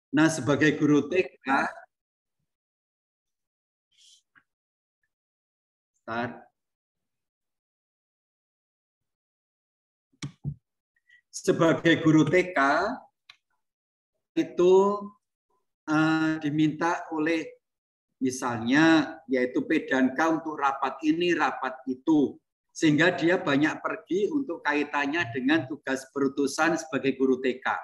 Nah, sebagai guru TK, sebagai guru TK itu diminta oleh misalnya yaitu P dan K untuk rapat ini, rapat itu. Sehingga dia banyak pergi untuk kaitannya dengan tugas berutusan sebagai guru TK.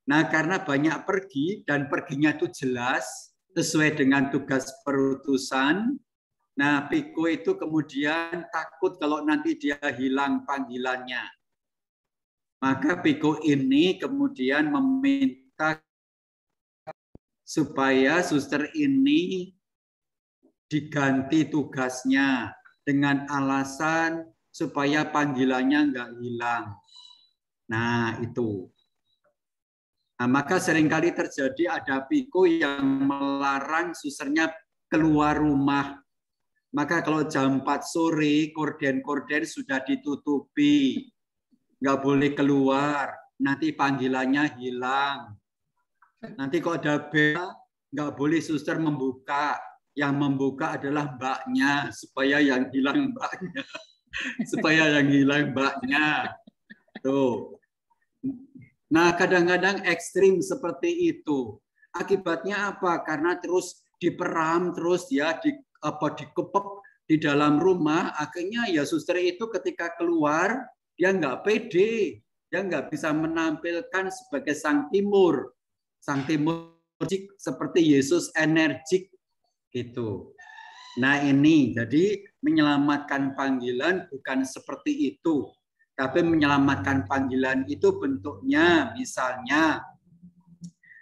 Nah, karena banyak pergi dan perginya itu jelas sesuai dengan tugas perutusan. Nah, Piko itu kemudian takut kalau nanti dia hilang panggilannya. Maka Piko ini kemudian meminta supaya suster ini diganti tugasnya dengan alasan supaya panggilannya nggak hilang. Nah, itu. Nah, maka seringkali terjadi ada Piko yang melarang susternya keluar rumah. Maka kalau jam 4 sore, korden-korden sudah ditutupi. Nggak boleh keluar, nanti panggilannya hilang. Nanti kalau ada bel, nggak boleh suster membuka. Yang membuka adalah mbaknya, supaya yang hilang mbaknya. Supaya yang hilang mbaknya. Tuh. Nah, kadang-kadang ekstrim seperti itu. Akibatnya apa? Karena terus diperam, terus ya dikepep di dalam rumah. Akhirnya ya suster itu ketika keluar dia nggak pede, dia nggak bisa menampilkan sebagai sang timur seperti Yesus energik gitu. Nah ini jadi menyelamatkan panggilan bukan seperti itu. Tapi menyelamatkan panggilan itu bentuknya misalnya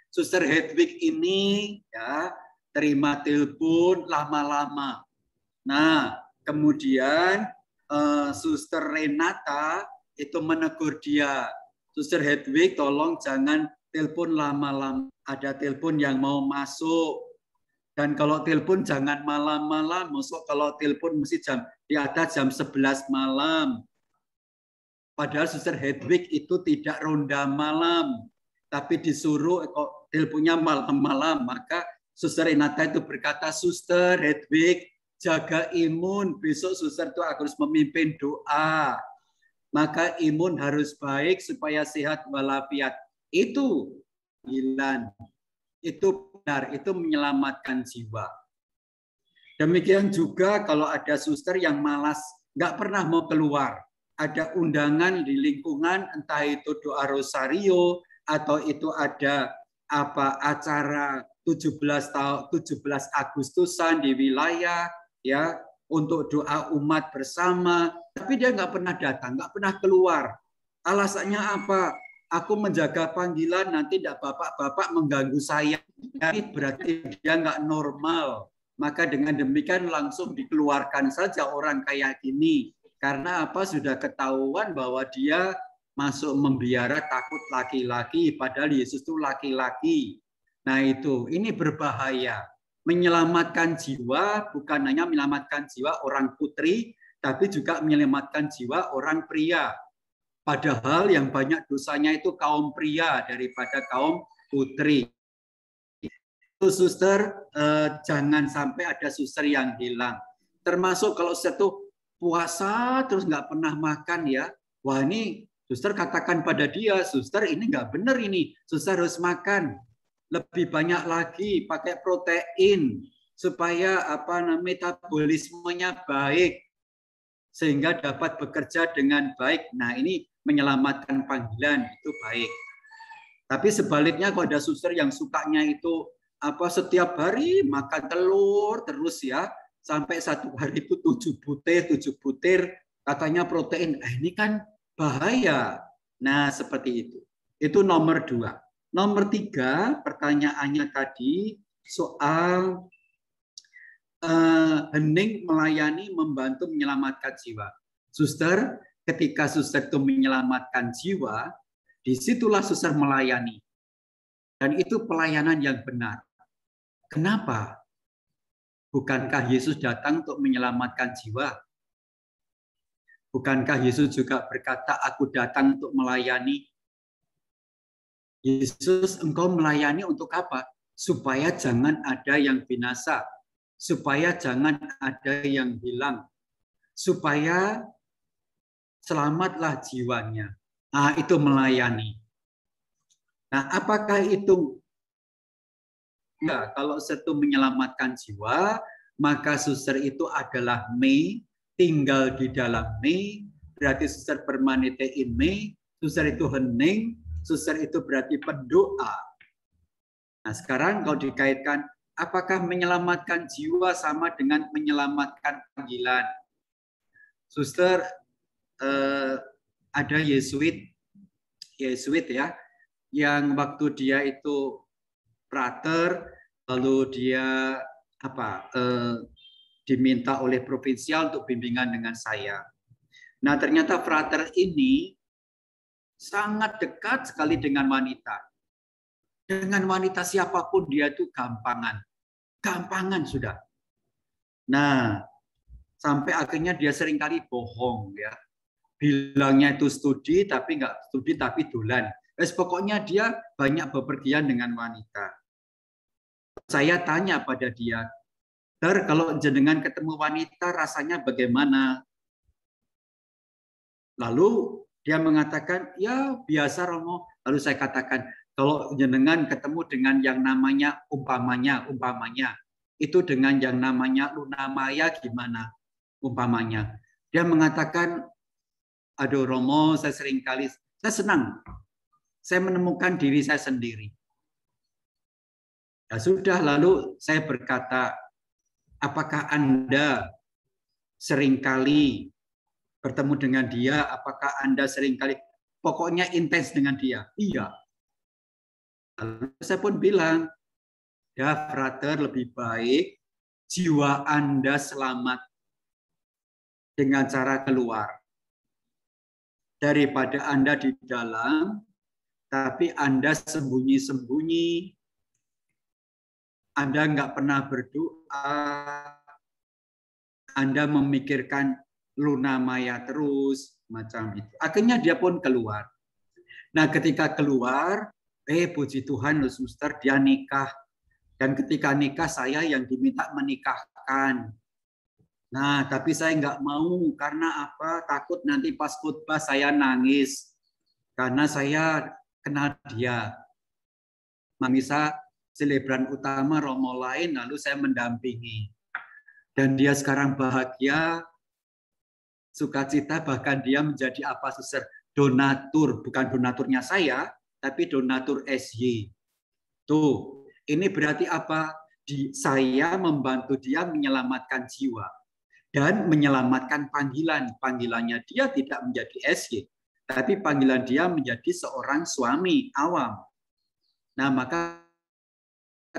Suster Hedwig ini ya terima telepon lama-lama. Nah, kemudian Suster Renata itu menegur dia. Suster Hedwig tolong jangan telepon lama-lama. Ada telepon yang mau masuk. Dan kalau telepon jangan malam-malam. Masuk kalau telepon mesti di atas jam 11 malam. Padahal Suster Hedwig itu tidak ronda malam, tapi disuruh kok teleponnya malam-malam. Maka Suster Renata itu berkata, Suster Hedwig, jaga imun. Besok suster itu harus memimpin doa. Maka imun harus baik supaya sehat walafiat. Itu panggilan. Itu benar, itu menyelamatkan jiwa. Demikian juga kalau ada suster yang malas, nggak pernah mau keluar. Ada undangan di lingkungan, entah itu doa rosario atau itu ada acara 17 Agustusan di wilayah ya untuk doa umat bersama, tapi dia nggak pernah datang, nggak pernah keluar. Alasannya apa? Aku menjaga panggilan, nanti tidak bapak-bapak mengganggu saya. Berarti dia nggak normal. Maka dengan demikian langsung dikeluarkan saja orang kayak gini. Karena apa? Sudah ketahuan bahwa dia masuk membiara takut laki-laki, padahal Yesus itu laki-laki. Nah itu, ini berbahaya. Menyelamatkan jiwa bukan hanya menyelamatkan jiwa orang putri, tapi juga menyelamatkan jiwa orang pria. Padahal yang banyak dosanya itu kaum pria daripada kaum putri. Itu suster, jangan sampai ada suster yang hilang. Termasuk kalau satu puasa terus nggak pernah makan ya, wah ini suster katakan pada dia, suster ini nggak benar ini, suster harus makan lebih banyak lagi, pakai protein supaya metabolismenya baik sehingga dapat bekerja dengan baik. Nah ini menyelamatkan panggilan itu baik. Tapi sebaliknya kalau ada suster yang sukanya itu setiap hari makan telur terus ya, sampai satu hari itu 7 butir katanya protein. Ini kan bahaya. Nah, seperti itu. Itu nomor 2. Nomor 3, pertanyaannya tadi soal hening melayani membantu menyelamatkan jiwa. Suster, ketika suster itu menyelamatkan jiwa, disitulah suster melayani. Dan itu pelayanan yang benar. Kenapa? Bukankah Yesus datang untuk menyelamatkan jiwa? Bukankah Yesus juga berkata, aku datang untuk melayani? Yesus, engkau melayani untuk apa? Supaya jangan ada yang binasa, supaya jangan ada yang hilang, supaya selamatlah jiwanya. Nah, itu melayani. Nah, apakah itu? Ya, kalau satu menyelamatkan jiwa, maka suster itu adalah me, tinggal di dalam me, berarti suster permanente in me, suster itu hening, suster itu berarti pendoa. Nah, sekarang kalau dikaitkan, apakah menyelamatkan jiwa sama dengan menyelamatkan panggilan? Suster, ada Yesuit ya, yang waktu dia itu prater, lalu dia diminta oleh provinsial untuk bimbingan dengan saya. Nah, ternyata frater ini sangat dekat sekali dengan wanita. Dengan wanita siapapun dia itu gampangan sudah. Nah, sampai akhirnya dia seringkali bohong ya. Bilangnya itu studi tapi nggak studi tapi dolan. Pokoknya dia banyak bepergian dengan wanita. Saya tanya pada dia, kalau jenengan ketemu wanita rasanya bagaimana? Lalu dia mengatakan, ya biasa Romo. Lalu saya katakan, kalau jenengan ketemu dengan yang namanya umpamanya, itu dengan yang namanya Lunamaya gimana? Umpamanya. Dia mengatakan, aduh Romo, saya senang. Saya menemukan diri saya sendiri. Ya sudah, lalu saya berkata, apakah Anda seringkali bertemu dengan dia? Apakah Anda seringkali pokoknya intens dengan dia? Iya. Lalu saya pun bilang, ya frater, lebih baik jiwa Anda selamat dengan cara keluar daripada Anda di dalam, tapi Anda sembunyi-sembunyi, Anda nggak pernah berdoa, Anda memikirkan Lunamaya terus, macam itu. Akhirnya dia pun keluar. Nah, ketika keluar, puji Tuhan, suster, dia nikah. Dan ketika nikah, saya yang diminta menikahkan. Nah, tapi saya nggak mau. Karena apa? Takut nanti pas khutbah saya nangis. Karena saya kenal dia. Mamisa selebran utama Romo lain, lalu saya mendampingi. Dan dia sekarang bahagia, sukacita, bahkan dia menjadi apa, suster? Donatur, bukan donaturnya saya, tapi donatur SY. Tuh, ini berarti apa? Saya membantu dia menyelamatkan jiwa dan menyelamatkan panggilan. Panggilannya dia tidak menjadi SY, tapi panggilan dia menjadi seorang suami awam. Nah, maka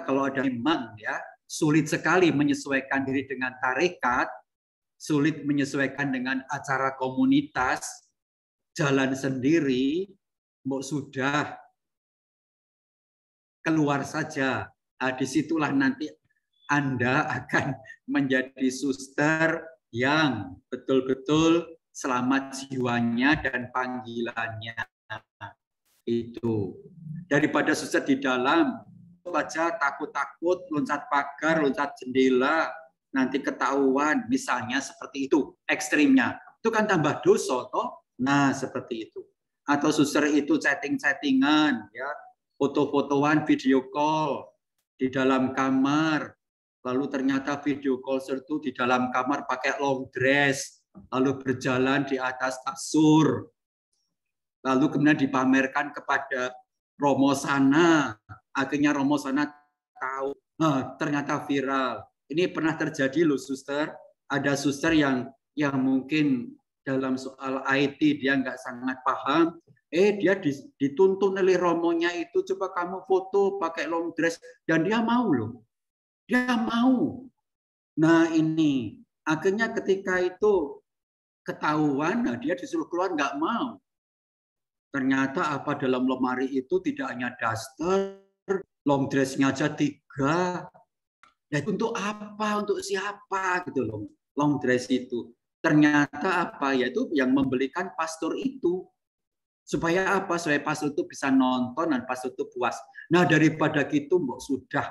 kalau ada imam ya, sulit sekali menyesuaikan diri dengan tarekat, sulit menyesuaikan dengan acara komunitas, jalan sendiri, mau sudah keluar saja. Nah, disitulah nanti Anda akan menjadi suster yang betul-betul selamat jiwanya dan panggilannya. Itu daripada suster di dalam saja takut-takut loncat pagar, loncat jendela, nanti ketahuan, misalnya seperti itu ekstrimnya. Itu kan tambah dosa toh. Nah, seperti itu. Atau suster itu chatting-chattingan ya, foto-fotoan, video call di dalam kamar. Lalu ternyata video call itu di dalam kamar pakai long dress, lalu berjalan di atas kasur. Lalu kemudian dipamerkan kepada Romo sana. Akhirnya Romo sana tahu, ternyata viral. Ini pernah terjadi loh suster. Ada suster yang mungkin dalam soal IT dia nggak sangat paham. Dia dituntun oleh romonya itu, coba kamu foto pakai long dress, dan dia mau loh. Dia mau. Nah ini akhirnya ketika itu ketahuan, nah dia disuruh keluar nggak mau. Ternyata apa dalam lemari itu tidak hanya daster, long dress-nya aja 3. Dan untuk apa? Untuk siapa gitu loh. Long dress itu. Ternyata apa? Yaitu yang membelikan pastor itu. Supaya apa? Supaya pastor itu bisa nonton dan pastor itu puas. Nah, daripada gitu, Mbok, sudah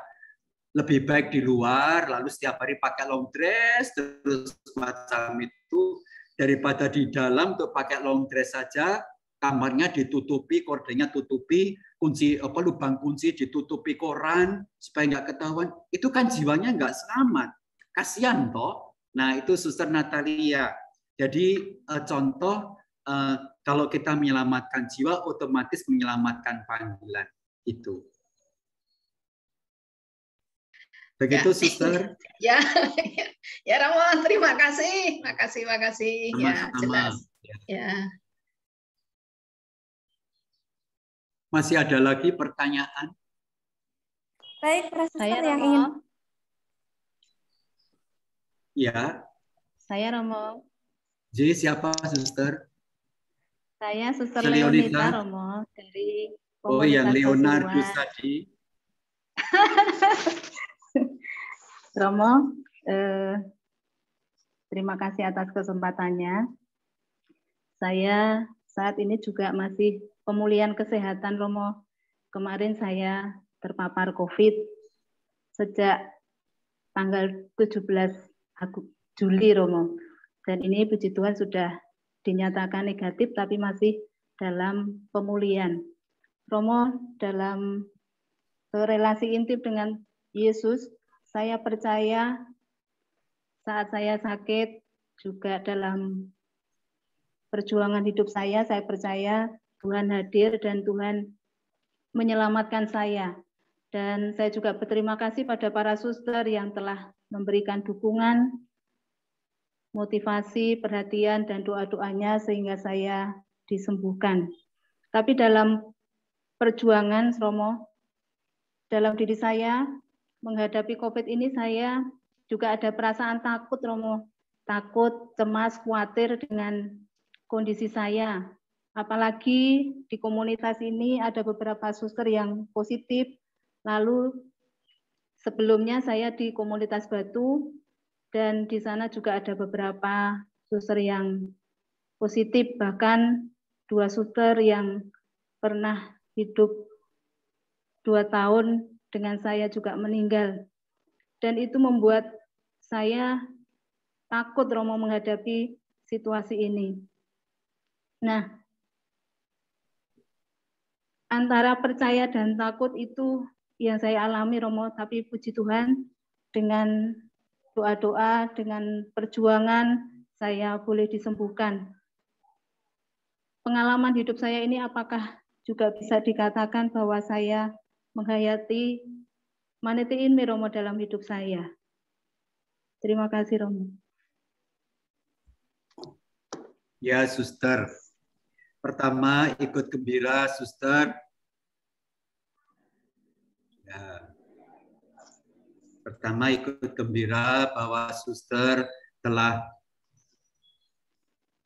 lebih baik di luar, lalu setiap hari pakai long dress, terus macam itu, daripada di dalam untuk pakai long dress saja, kamarnya ditutupi, kordenya tutupi, kunci lubang kunci ditutupi koran supaya nggak ketahuan. Itu kan jiwanya nggak selamat. Kasihan toh. Nah, itu Suster Natalia. Jadi contoh kalau kita menyelamatkan jiwa, otomatis menyelamatkan panggilan itu. Begitu, ya. Suster. Ya, ya Romo, terima kasih, makasih. Ya, jelas. Ya. Masih ada lagi pertanyaan? Baik, Suster saya yang Romo. ingin. Ya. Saya Romo. Jadi siapa, Suster? Saya Suster Leonita Romo dari Komunitas yang Leonardus Pasuruan. tadi. Romo, terima kasih atas kesempatannya. Saya saat ini juga masih pemulihan kesehatan, Romo. Kemarin saya terpapar COVID sejak tanggal 17 Juli, Romo. Dan ini puji Tuhan sudah dinyatakan negatif, tapi masih dalam pemulihan. Romo, dalam relasi intim dengan Yesus, saya percaya saat saya sakit, juga dalam perjuangan hidup saya percaya Tuhan hadir dan Tuhan menyelamatkan saya. Dan saya juga berterima kasih pada para suster yang telah memberikan dukungan, motivasi, perhatian, dan doa-doanya sehingga saya disembuhkan. Tapi dalam perjuangan, Romo, dalam diri saya menghadapi COVID ini, saya juga ada perasaan takut, Romo. Takut, cemas, khawatir dengan kondisi saya. Apalagi di komunitas ini ada beberapa suster yang positif. Lalu sebelumnya saya di komunitas Batu, dan di sana juga ada beberapa suster yang positif, bahkan 2 suster yang pernah hidup 2 tahun dengan saya juga meninggal. Dan itu membuat saya takut, Romo, menghadapi situasi ini. Nah, antara percaya dan takut itu yang saya alami, Romo, tapi puji Tuhan dengan doa-doa, dengan perjuangan saya boleh disembuhkan. Pengalaman hidup saya ini apakah juga bisa dikatakan bahwa saya menghayati Maniti Inmi, Romo, dalam hidup saya. Terima kasih, Romo. Ya, Suster. Pertama, ikut gembira, Suster. Ya. Pertama, ikut gembira bahwa Suster telah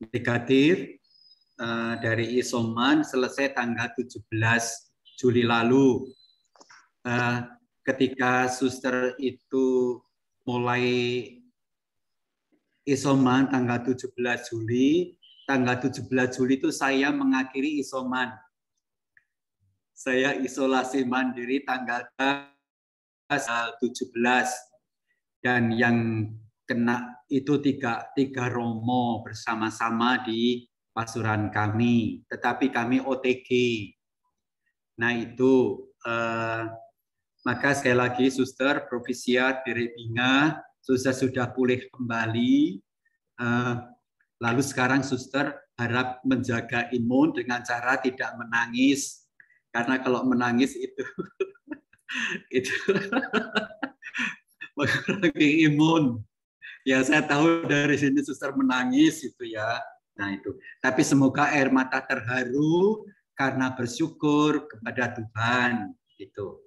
negatif dari isoman selesai tanggal 17 Juli lalu. Ketika Suster itu mulai isoman tanggal 17 Juli, tanggal 17 Juli itu saya mengakhiri isoman. Saya isolasi mandiri tanggal 17, dan yang kena itu tiga romo bersama-sama di pasuruan kami, tetapi kami OTG. Nah itu maka sekali lagi Suster Provisia Diribinga, Suster sudah pulih kembali. Lalu sekarang Suster harap menjaga imun dengan cara tidak menangis, karena kalau menangis itu itu mengurangi imun. Ya saya tahu dari sini Suster menangis itu ya. Nah itu. Tapi semoga air mata terharu karena bersyukur kepada Tuhan itu.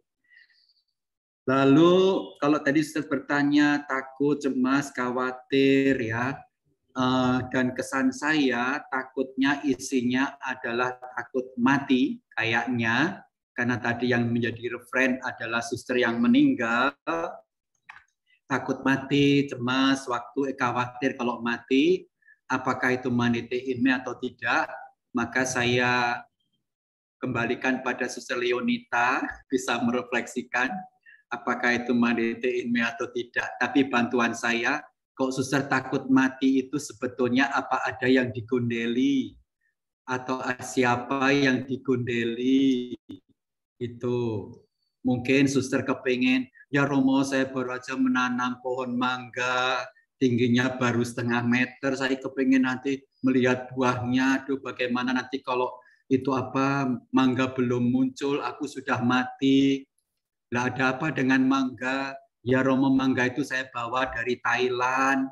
Lalu kalau tadi Suster bertanya takut, cemas, khawatir ya. Dan kesan saya takutnya isinya adalah takut mati kayaknya, karena tadi yang menjadi referen adalah suster yang meninggal. Takut mati, cemas, khawatir kalau mati, apakah itu Maniti Inmi atau tidak, maka saya kembalikan pada Suster Leonita, bisa merefleksikan apakah itu mandate in me atau tidak. Tapi bantuan saya, kok Suster takut mati itu sebetulnya apa ada yang digondeli? Atau siapa yang digondeli? Itu mungkin Suster kepengen, ya Romo saya baru aja menanam pohon mangga, tingginya baru 1,5 meter, saya kepengen nanti melihat buahnya, aduh bagaimana nanti kalau itu apa, mangga belum muncul, aku sudah mati. Lah ada apa dengan mangga? Ya Romo, mangga itu saya bawa dari Thailand,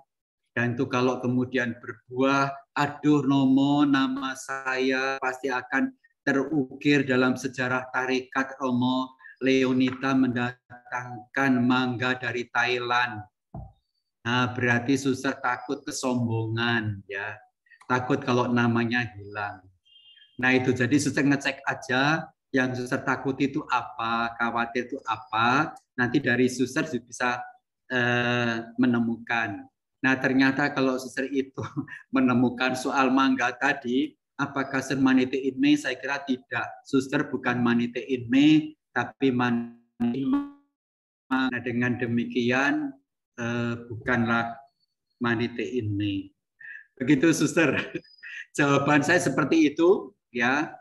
dan itu kalau kemudian berbuah, aduh Romo, nama saya pasti akan terukir dalam sejarah tarekat Romo. Leonita mendatangkan mangga dari Thailand. Nah, berarti Suster takut kesombongan, ya. Takut kalau namanya hilang. Nah, itu jadi Suster ngecek aja yang Suster takut itu apa, khawatir itu apa. Nanti dari Suster bisa menemukan. Nah, ternyata kalau Suster itu menemukan soal mangga tadi, apakah Suster manite in me? Saya kira tidak. Suster bukan manite in me, tapi manite in me. Nah, dengan demikian bukanlah manite in me. Begitu Suster. Jawaban saya seperti itu, ya.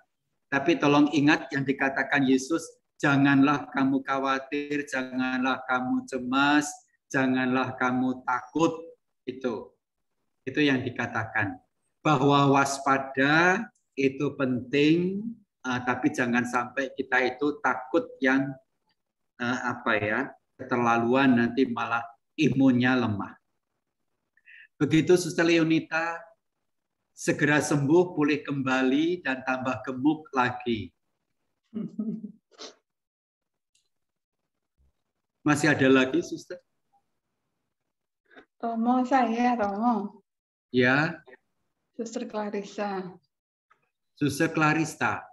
Tapi tolong ingat yang dikatakan Yesus, janganlah kamu khawatir, janganlah kamu cemas, janganlah kamu takut. Itu yang dikatakan. Bahwa waspada itu penting, tapi jangan sampai kita itu takut yang keterlaluan, nanti malah imunnya lemah. Begitu Suster Leonita, segera sembuh, pulih kembali, dan tambah gemuk lagi. Masih ada lagi, Suster? Romo, saya Romo. Ya. Suster Clarissa. Suster Clarista.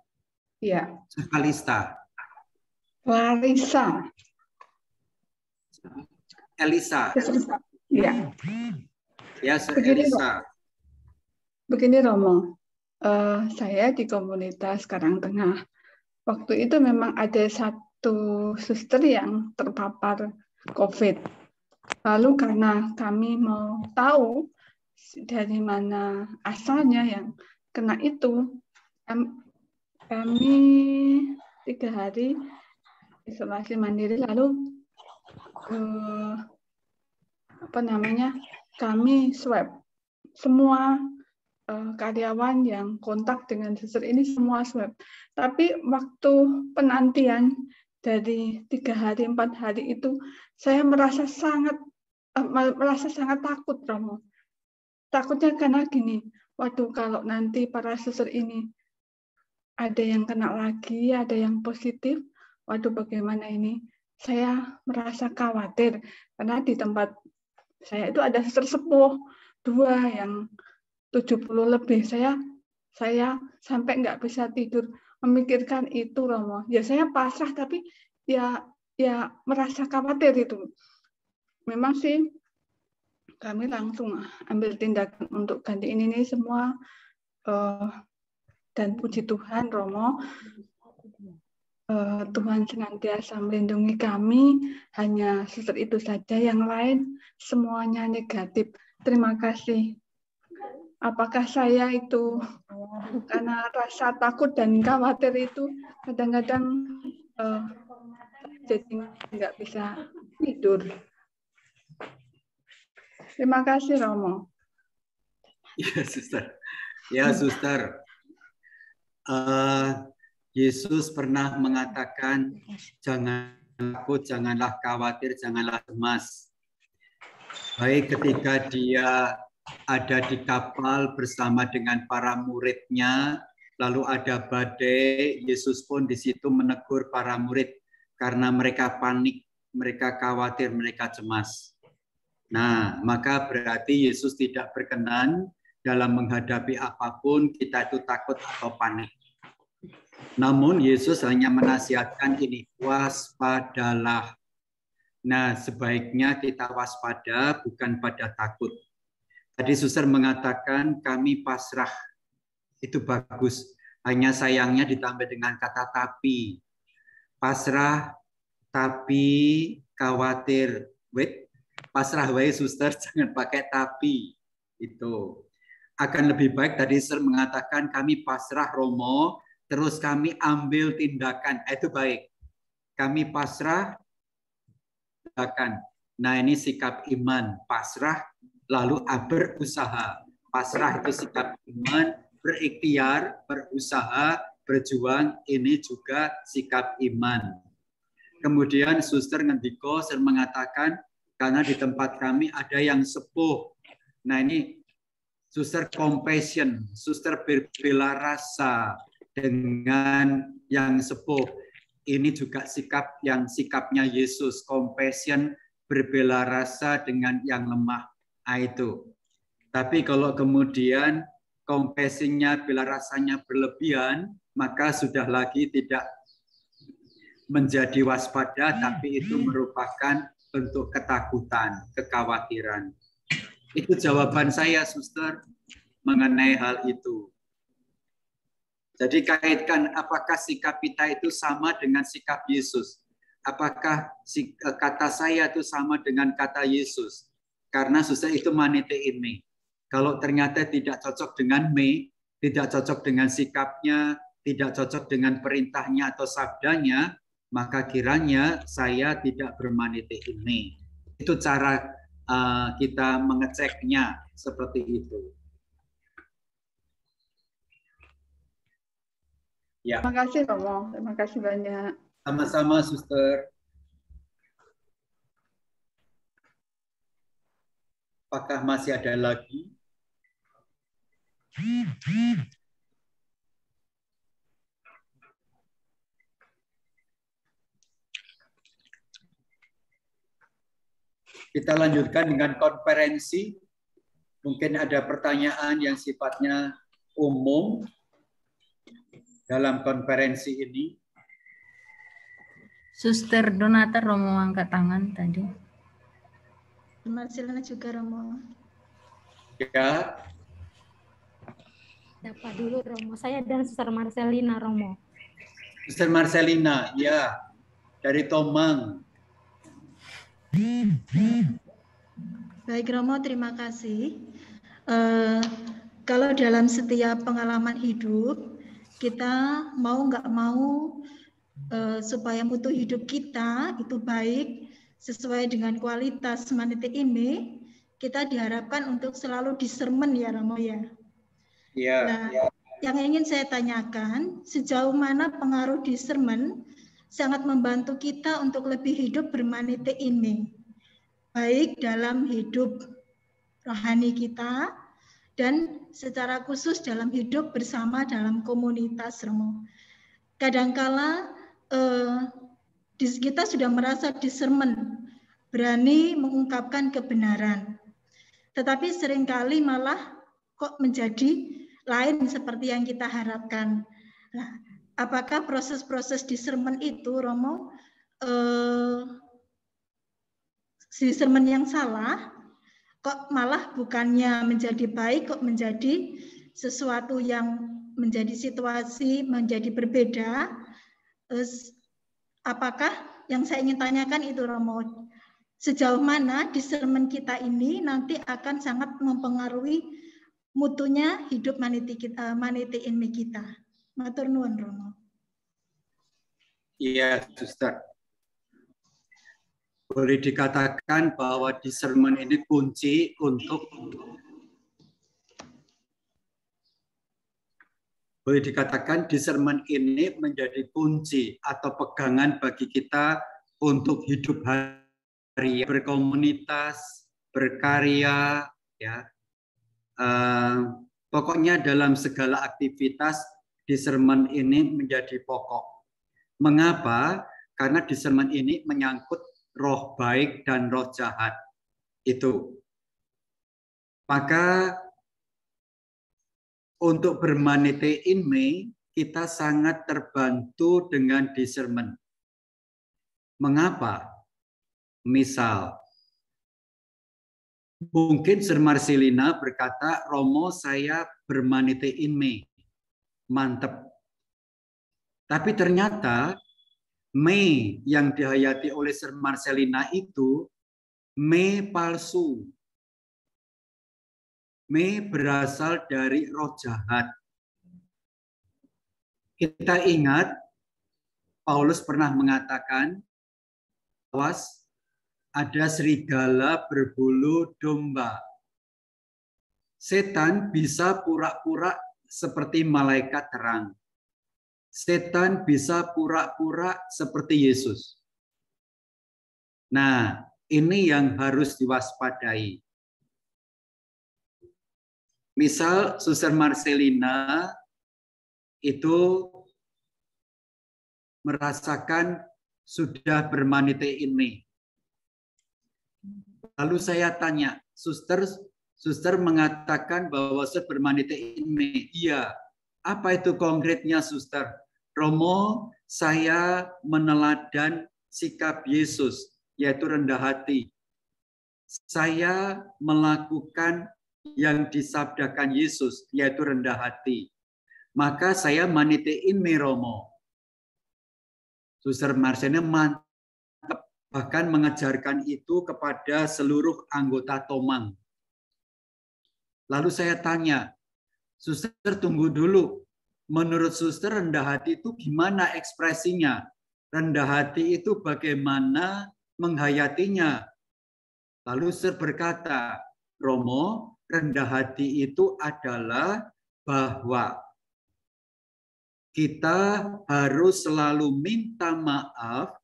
Iya. Suster Clarista. Clarissa. Elisa. Iya. Ya, Suster Elisa. Begini Romo, saya di komunitas Karang Tengah. Waktu itu memang ada satu suster yang terpapar COVID. Lalu karena kami mau tahu dari mana asalnya yang kena itu, kami 3 hari isolasi mandiri. Lalu kami swab semua karyawan yang kontak dengan suster ini, semua swab. Tapi waktu penantian dari 3 hari, 4 hari itu, saya merasa sangat takut, Romo. Takutnya karena gini, waduh kalau nanti para suster ini ada yang kena lagi, ada yang positif, waduh bagaimana ini? Saya merasa khawatir karena di tempat saya itu ada suster sepuh 2 yang 70 lebih. Saya sampai nggak bisa tidur memikirkan itu, Romo. Ya saya pasrah, tapi ya merasa khawatir itu. Memang sih kami langsung ambil tindakan untuk gantiin ini semua, dan puji Tuhan, Romo, Tuhan senantiasa melindungi kami. Hanya suster itu saja, yang lain semuanya negatif. Terima kasih. Apakah saya itu karena rasa takut dan khawatir itu kadang-kadang jadi nggak bisa tidur. Terima kasih, Romo. Ya, Suster. Ya, Suster. Yesus pernah mengatakan, jangan takut, janganlah khawatir, janganlah cemas. Baik ketika dia ada di kapal bersama dengan para muridnya, lalu ada badai, Yesus pun di situ menegur para murid karena mereka panik, mereka khawatir, mereka cemas. Nah, maka berarti Yesus tidak berkenan dalam menghadapi apapun kita itu takut atau panik. Namun Yesus hanya menasihatkan ini, waspadalah. Nah, sebaiknya kita waspada bukan pada takut. Tadi Suster mengatakan kami pasrah, itu bagus. Hanya sayangnya ditambah dengan kata tapi. Pasrah, tapi khawatir. Wait, pasrah wae suster, jangan pakai tapi. Itu akan lebih baik tadi Sir mengatakan kami pasrah Romo, terus kami ambil tindakan. Itu baik. Kami pasrah, tindakan. Nah ini sikap iman, pasrah lalu berusaha. Pasrah itu sikap iman, berikhtiar, berusaha, berjuang, ini juga sikap iman. Kemudian suster ngendiko, Sir mengatakan karena di tempat kami ada yang sepuh. Nah ini suster compassion, suster berbela rasa dengan yang sepuh. Ini juga sikap yang sikapnya Yesus, compassion, berbela rasa dengan yang lemah. Itu. Tapi kalau kemudian compassion-nya, bela rasanya berlebihan, maka sudah lagi tidak menjadi waspada, tapi itu merupakan bentuk ketakutan, kekhawatiran. Itu jawaban saya, suster, mengenai hal itu. Jadi kaitkan apakah sikap kita itu sama dengan sikap Yesus? Apakah kata saya itu sama dengan kata Yesus? Karena suster itu manitein me. Kalau ternyata tidak cocok dengan me, tidak cocok dengan sikapnya, tidak cocok dengan perintahnya atau sabdanya, maka kiranya saya tidak bermanitein me. Itu cara kita mengeceknya seperti itu. Ya. Terima kasih Romo, terima kasih banyak. Sama-sama, suster. Apakah masih ada lagi? Kita lanjutkan dengan konferensi. Mungkin ada pertanyaan yang sifatnya umum dalam konferensi ini. Suster Donata Romo angkat tangan tadi. Marcelina juga Romo. Ya. Siapa dulu Romo? Saya dan Suster Marcelina Romo. Suster Marcelina, ya. Dari Tomang. Baik Romo, terima kasih. Kalau dalam setiap pengalaman hidup, kita mau nggak mau supaya mutu hidup kita itu baik, sesuai dengan kualitas manite ini, kita diharapkan untuk selalu discernment ya Romo ya. Iya. Nah, yang ingin saya tanyakan, sejauh mana pengaruh discernment sangat membantu kita untuk lebih hidup bermanite ini, baik dalam hidup rohani kita dan secara khusus dalam hidup bersama dalam komunitas Romo. Kadangkala kita sudah merasa discernment, berani mengungkapkan kebenaran. Tetapi seringkali malah kok menjadi lain seperti yang kita harapkan. Nah, apakah proses-proses discernment itu, Romo, discernment yang salah, kok malah bukannya menjadi baik, kok menjadi sesuatu yang menjadi situasi, menjadi berbeda. Apakah yang saya ingin tanyakan itu Romo, sejauh mana discernment kita ini nanti akan sangat mempengaruhi mutunya hidup manite ini kita. Matur nuwun Romo. Iya, suster. Boleh dikatakan bahwa discernment ini kunci untuk boleh dikatakan discernment ini menjadi kunci atau pegangan bagi kita untuk hidup hari berkomunitas, berkarya, ya. Pokoknya dalam segala aktivitas discernment ini menjadi pokok. Mengapa? Karena discernment ini menyangkut roh baik dan roh jahat. Itu. Maka untuk bermanite in me, kita sangat terbantu dengan discernment. Mengapa? Misal, mungkin Sir Marcelina berkata, Romo saya bermanite in me. Mantep. Tapi ternyata me yang dihayati oleh Sir Marcelina itu me palsu. Me berasal dari roh jahat. Kita ingat Paulus pernah mengatakan, awas, ada serigala berbulu domba. Setan bisa pura-pura seperti malaikat terang. Setan bisa pura-pura seperti Yesus. Nah, ini yang harus diwaspadai. Misal Suster Marcelina itu merasakan sudah bermanite ini. Lalu saya tanya, Suster mengatakan bahwa saya bermanite ini. Iya. Apa itu konkretnya, Suster? Romo, saya meneladan sikap Yesus, yaitu rendah hati. Saya melakukan yang disabdakan Yesus, yaitu rendah hati. Maka saya manitein me Romo. Suster Marcelina mantap, bahkan mengajarkan itu kepada seluruh anggota Tomang. Lalu saya tanya, Suster tunggu dulu. Menurut Suster rendah hati itu gimana ekspresinya? Rendah hati itu bagaimana menghayatinya? Lalu Suster berkata, Romo, rendah hati itu adalah bahwa kita harus selalu minta maaf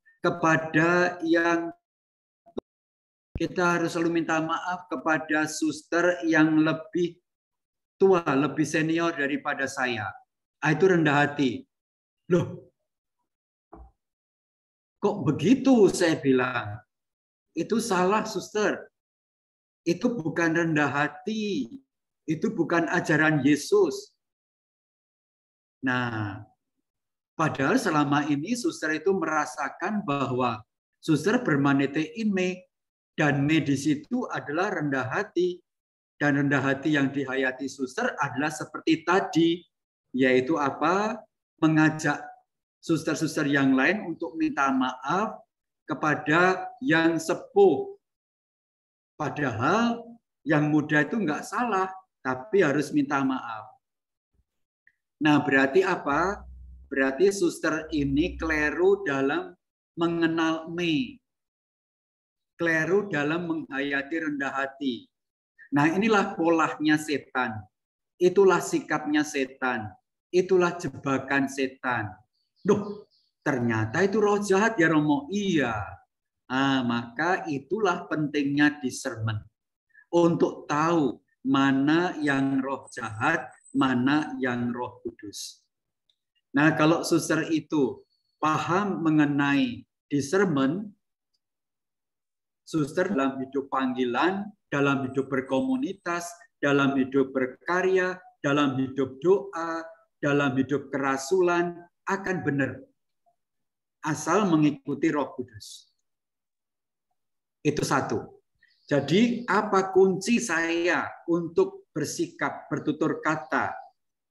kepada suster yang lebih tua, lebih senior daripada saya. Itu rendah hati. Loh, kok begitu saya bilang? Itu salah, Suster. Itu bukan rendah hati. Itu bukan ajaran Yesus. Nah, padahal selama ini Suster itu merasakan bahwa Suster bermanite in me, dan me di situ adalah rendah hati. Dan rendah hati yang dihayati Suster adalah seperti tadi, yaitu apa? Mengajak suster-suster yang lain untuk minta maaf kepada yang sepuh. Padahal yang muda itu enggak salah, tapi harus minta maaf. Nah, berarti apa? Berarti suster ini keliru dalam mengenal me. Keliru dalam menghayati rendah hati. Nah, inilah polanya setan. Itulah sikapnya setan. Itulah jebakan setan. Duh, ternyata itu roh jahat ya Romo. Iya. Maka itulah pentingnya discernment. Untuk tahu mana yang roh jahat, mana yang Roh Kudus. Nah, kalau suster itu paham mengenai discernment, suster dalam hidup panggilan, dalam hidup berkomunitas, dalam hidup berkarya, dalam hidup doa, dalam hidup kerasulan akan benar. Asal mengikuti Roh Kudus. Itu satu. Jadi apa kunci saya untuk bersikap, bertutur kata,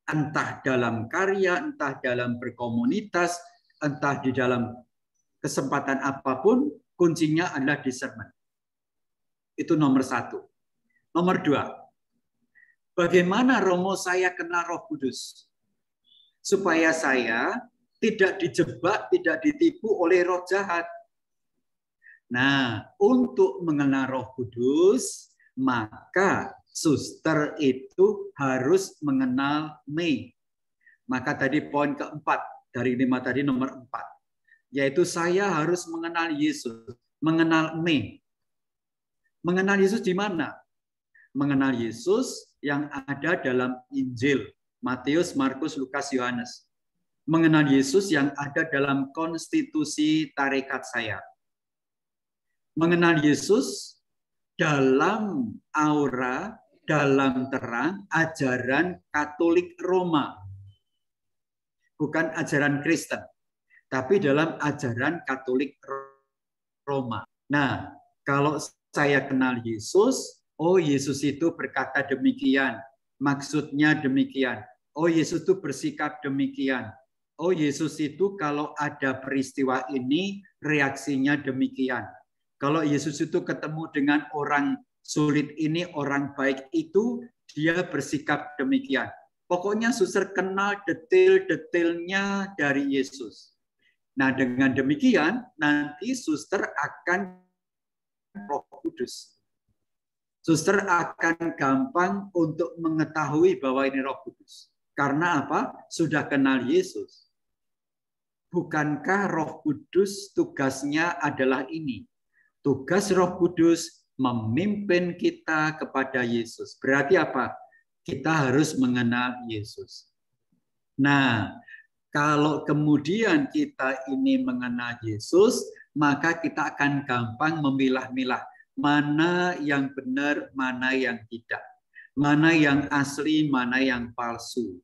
entah dalam karya, entah dalam berkomunitas, entah di dalam kesempatan apapun, kuncinya adalah discernment. Itu nomor satu. Nomor dua, bagaimana Romo saya kenal Roh Kudus? Supaya saya tidak dijebak, tidak ditipu oleh roh jahat. Nah, untuk mengenal Roh Kudus, maka suster itu harus mengenal me. Maka tadi poin keempat, dari 5 tadi nomor 4. Yaitu saya harus mengenal Yesus, mengenal me. Mengenal Yesus di mana? Mengenal Yesus yang ada dalam Injil, Matius, Markus, Lukas, Yohanes. Mengenal Yesus yang ada dalam konstitusi tarekat saya. Mengenal Yesus dalam aura, dalam terang ajaran Katolik Roma. Bukan ajaran Kristen, tapi dalam ajaran Katolik Roma. Nah, kalau saya kenal Yesus, oh Yesus itu berkata demikian, maksudnya demikian. Oh Yesus itu bersikap demikian. oh Yesus itu kalau ada peristiwa ini reaksinya demikian. Kalau Yesus itu ketemu dengan orang sulit ini, orang baik itu, dia bersikap demikian. Pokoknya suster kenal detail-detailnya dari Yesus. Nah, dengan demikian nanti suster akan Roh Kudus. Suster akan gampang untuk mengetahui bahwa ini Roh Kudus. Karena apa? Sudah kenal Yesus. Bukankah Roh Kudus tugasnya adalah ini? Tugas Roh Kudus memimpin kita kepada Yesus. Berarti apa? Kita harus mengenal Yesus. Nah, kalau kemudian kita ini mengenal Yesus, maka kita akan gampang memilah-milah mana yang benar, mana yang tidak. Mana yang asli, mana yang palsu.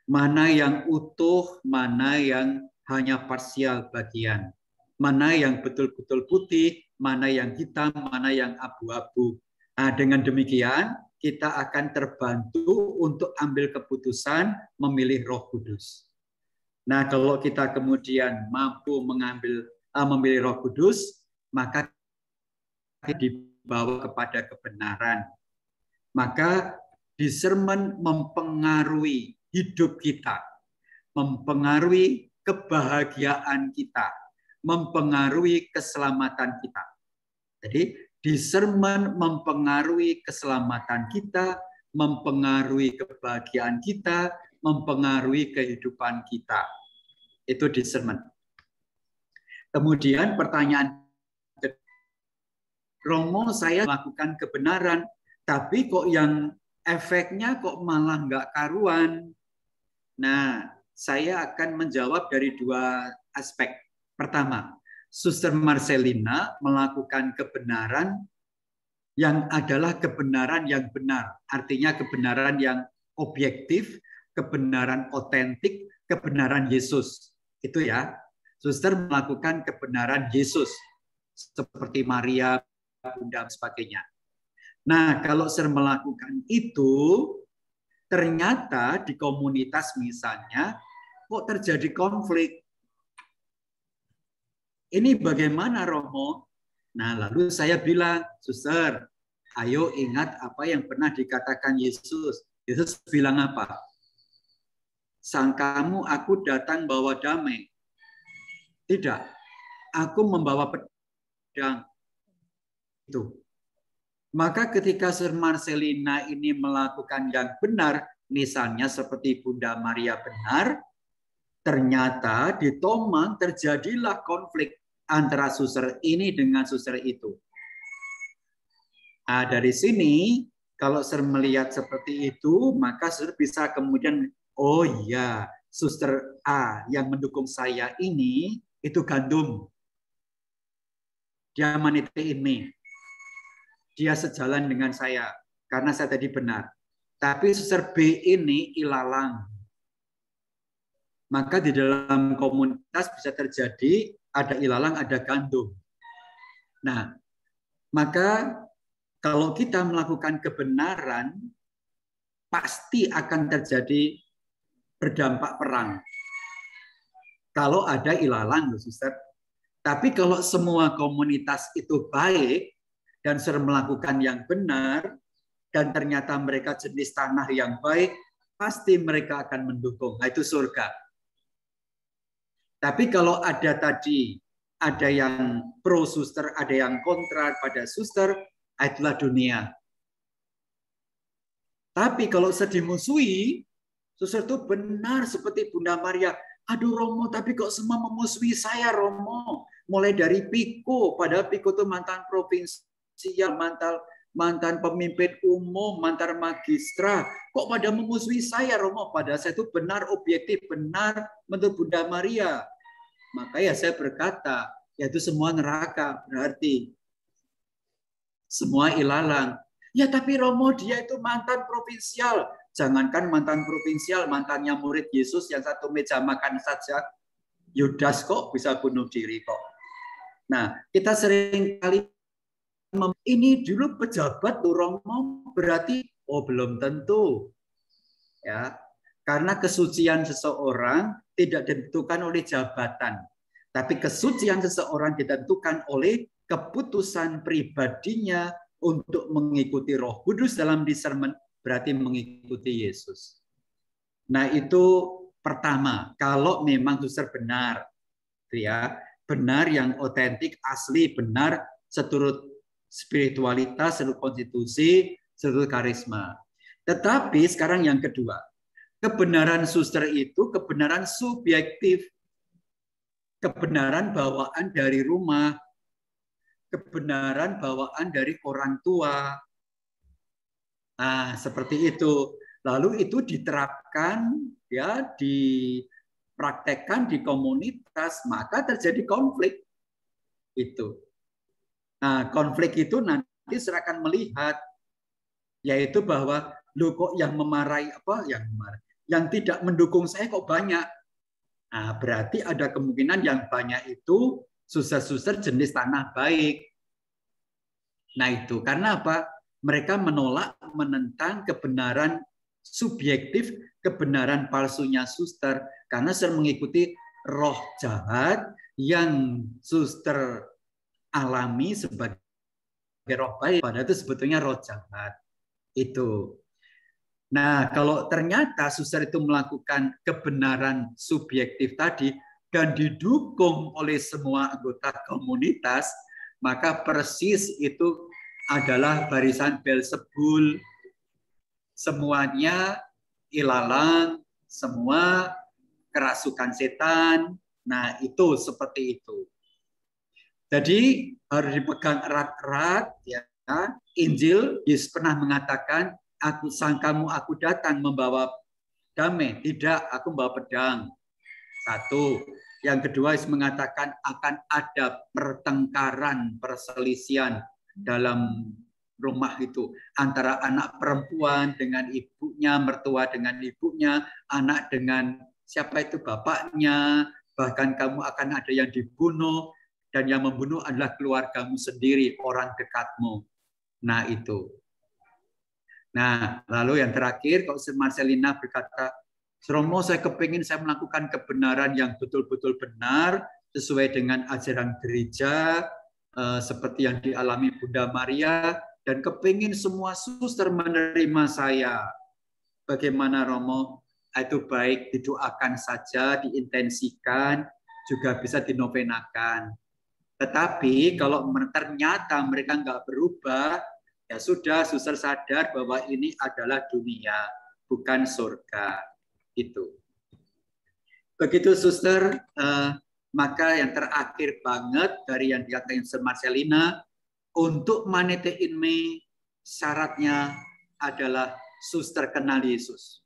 Mana yang utuh, mana yang hanya parsial bagian. Mana yang betul-betul putih, mana yang hitam, mana yang abu-abu. Nah, dengan demikian, kita akan terbantu untuk ambil keputusan memilih Roh Kudus. Nah, kalau kita kemudian mampu memilih Roh Kudus, maka dibawa kepada kebenaran. Maka discernment mempengaruhi hidup kita, mempengaruhi kebahagiaan kita, mempengaruhi keselamatan kita. Jadi discernment mempengaruhi keselamatan kita, mempengaruhi kebahagiaan kita, mempengaruhi kehidupan kita. Itu discernment. Kemudian pertanyaan, Romo, saya melakukan kebenaran, tapi kok yang efeknya kok malah nggak karuan. Nah, saya akan menjawab dari dua aspek. Pertama, Suster Marcelina melakukan kebenaran yang adalah kebenaran yang benar. Artinya kebenaran yang objektif, kebenaran otentik, kebenaran Yesus. Itu ya. Suster melakukan kebenaran Yesus. Seperti Maria, Bunda, dan sebagainya. Nah, kalau Suster melakukan itu, ternyata di komunitas misalnya, kok terjadi konflik. Ini bagaimana, Romo? Nah, lalu saya bilang, Suster, ayo ingat apa yang pernah dikatakan Yesus. Yesus bilang apa? Sangkamu aku datang bawa damai. Tidak, aku membawa pedang. Itu. Maka ketika Suster Marcelina ini melakukan yang benar, misalnya seperti Bunda Maria benar, ternyata di Tomang terjadilah konflik antara suster ini dengan suster itu. Nah, dari sini, kalau suster melihat seperti itu, maka suster bisa kemudian, oh iya, suster A yang mendukung saya ini, itu gandum. Dia manitein me. Dia sejalan dengan saya, karena saya tadi benar. Tapi suster B ini ilalang. Maka di dalam komunitas bisa terjadi ada ilalang, ada gandum. Nah, maka kalau kita melakukan kebenaran, pasti akan terjadi berdampak perang. Kalau ada ilalang, Suster. Tapi kalau semua komunitas itu baik dan sering melakukan yang benar, dan ternyata mereka jenis tanah yang baik, pasti mereka akan mendukung. Nah, itu surga. Tapi kalau ada tadi, ada yang pro suster, ada yang kontra pada suster, itulah dunia. Tapi kalau dimusuhi, suster itu benar seperti Bunda Maria. Aduh Romo, tapi kok semua memusuhi saya Romo. Mulai dari Piko, padahal Piko itu mantan provinsial, mantan pemimpin umum, mantan magistra. Kok pada memusuhi saya Romo? Padahal saya itu benar, objektif, benar menurut Bunda Maria. Maka ya saya berkata, yaitu semua neraka. Berarti semua ilalang. Ya tapi Romo dia itu mantan provinsial. Jangankan mantan provinsial, mantannya murid Yesus yang satu meja makan saja. Yudas kok bisa bunuh diri kok. Nah, kita sering kali ini dulu pejabat tuh Romo, berarti oh belum tentu. Ya. Karena kesucian seseorang tidak ditentukan oleh jabatan, tapi kesucian seseorang ditentukan oleh keputusan pribadinya untuk mengikuti Roh Kudus dalam discernment, berarti mengikuti Yesus. Nah, itu pertama, kalau memang suster benar, ya, benar yang otentik, asli, benar seturut spiritualitas, seturut konstitusi, seturut karisma. Tetapi sekarang yang kedua, kebenaran suster itu kebenaran subjektif. Kebenaran bawaan dari rumah, kebenaran bawaan dari orang tua. Nah, seperti itu. Lalu itu diterapkan, ya, dipraktekkan di komunitas, maka terjadi konflik. Itu. Nah, konflik itu nanti saya akan melihat, yaitu bahwa loh kok yang memarahi yang tidak mendukung saya kok banyak. Nah, berarti ada kemungkinan yang banyak itu suster-suster jenis tanah baik. Nah, itu karena apa? Mereka menolak, menentang kebenaran subjektif, kebenaran palsunya suster, karena suster mengikuti roh jahat yang suster alami sebagai roh baik, padahal itu sebetulnya roh jahat. Itu. Nah, kalau ternyata suster itu melakukan kebenaran subjektif tadi dan didukung oleh semua anggota komunitas, maka persis itu adalah barisan Belzebul. Semuanya ilalang, semua kerasukan setan. Nah, itu seperti itu. Jadi harus dipegang erat-erat, ya. Injil Yesus pernah mengatakan, aku sangkamu aku datang membawa damai, tidak, aku membawa pedang. Satu. Yang kedua, Yesus mengatakan akan ada pertengkaran, perselisihan dalam rumah itu, antara anak perempuan dengan ibunya, mertua dengan ibunya, anak dengan siapa itu bapaknya, bahkan kamu akan ada yang dibunuh, dan yang membunuh adalah keluargamu sendiri, orang dekatmu. Nah, itu. Nah, lalu yang terakhir, kalau Marcelina berkata, Romo, saya kepingin saya melakukan kebenaran yang betul-betul benar, sesuai dengan ajaran gereja, seperti yang dialami Bunda Maria, dan kepingin semua suster menerima saya. Bagaimana, Romo? Itu baik, didoakan saja, diintensikan, juga bisa dinovenakan. Tetapi kalau ternyata mereka nggak berubah, ya sudah, suster sadar bahwa ini adalah dunia, bukan surga. Itu. Begitu, suster. Maka yang terakhir banget dari yang dikatakan Suster Marcelina, untuk manete inme syaratnya adalah suster kenal Yesus.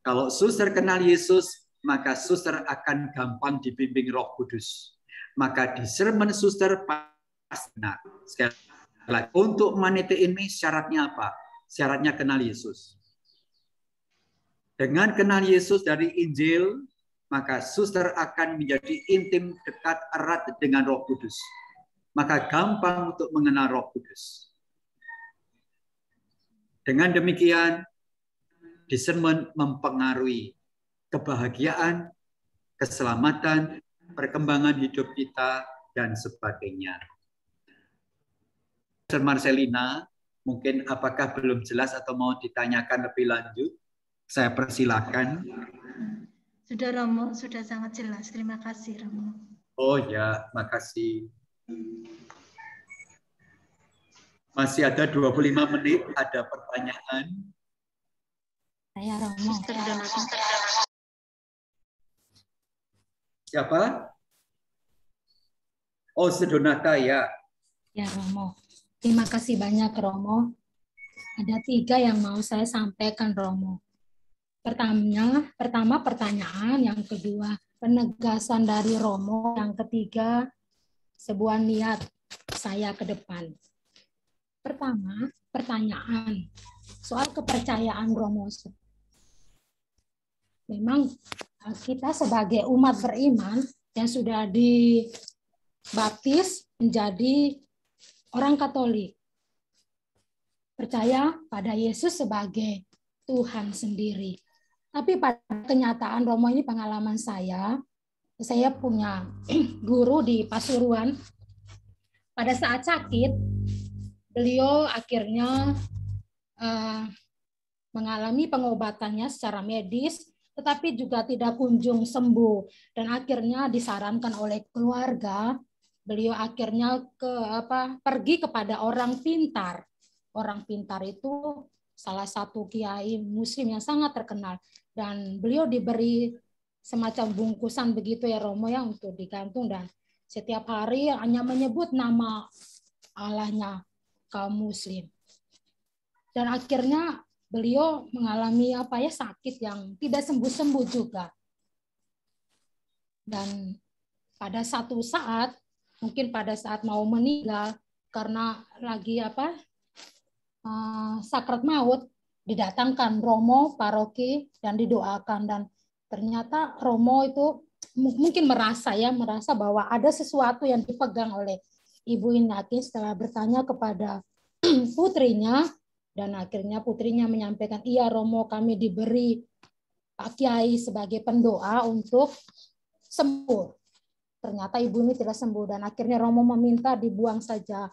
Kalau suster kenal Yesus, maka suster akan gampang dibimbing Roh Kudus. Maka discernment suster pasti benar. Sekali lagi, untuk manete ini syaratnya apa? Syaratnya kenal Yesus. Dengan kenal Yesus dari Injil, maka suster akan menjadi intim, dekat, erat dengan Roh Kudus. Maka gampang untuk mengenal Roh Kudus. Dengan demikian, discernment mempengaruhi kebahagiaan, keselamatan, perkembangan hidup kita, dan sebagainya. Suster Marcelina, mungkin apakah belum jelas atau mau ditanyakan lebih lanjut? Saya persilakan. Sudah, Romo, sudah sangat jelas. Terima kasih, Romo. Oh ya, makasih. Masih ada 25 menit, ada pertanyaan. Saya Romo. Siapa? Oh, Sedonata ya. Ya Romo. Terima kasih banyak Romo. Ada 3 yang mau saya sampaikan Romo. Pertama pertanyaan, yang kedua penegasan dari Romo, yang ketiga sebuah niat saya ke depan. Pertama, pertanyaan soal kepercayaan Romo. Memang kita sebagai umat beriman yang sudah dibaptis menjadi orang Katolik, percaya pada Yesus sebagai Tuhan sendiri. Tapi pada kenyataan Romo ini pengalaman saya punya guru di Pasuruan. Pada saat sakit, beliau akhirnya mengalami pengobatannya secara medis, tetapi juga tidak kunjung sembuh. Dan akhirnya disarankan oleh keluarga, beliau akhirnya pergi kepada orang pintar. Orang pintar itu salah satu kiai muslim yang sangat terkenal. Dan beliau diberi semacam bungkusan begitu ya Romo ya untuk digantung, dan setiap hari hanya menyebut nama Allahnya kaum muslim. Dan akhirnya beliau mengalami sakit yang tidak sembuh-sembuh juga. Dan pada satu saat, mungkin pada saat mau meninggal karena lagi sakrat maut, didatangkan Romo paroki dan didoakan, dan ternyata Romo itu mungkin merasa bahwa ada sesuatu yang dipegang oleh Ibu Inaki setelah bertanya kepada putrinya, dan akhirnya putrinya menyampaikan, iya Romo, kami diberi Pak Kiai sebagai pendoa untuk sembuh. Ternyata ibu ini tidak sembuh, dan akhirnya Romo meminta dibuang saja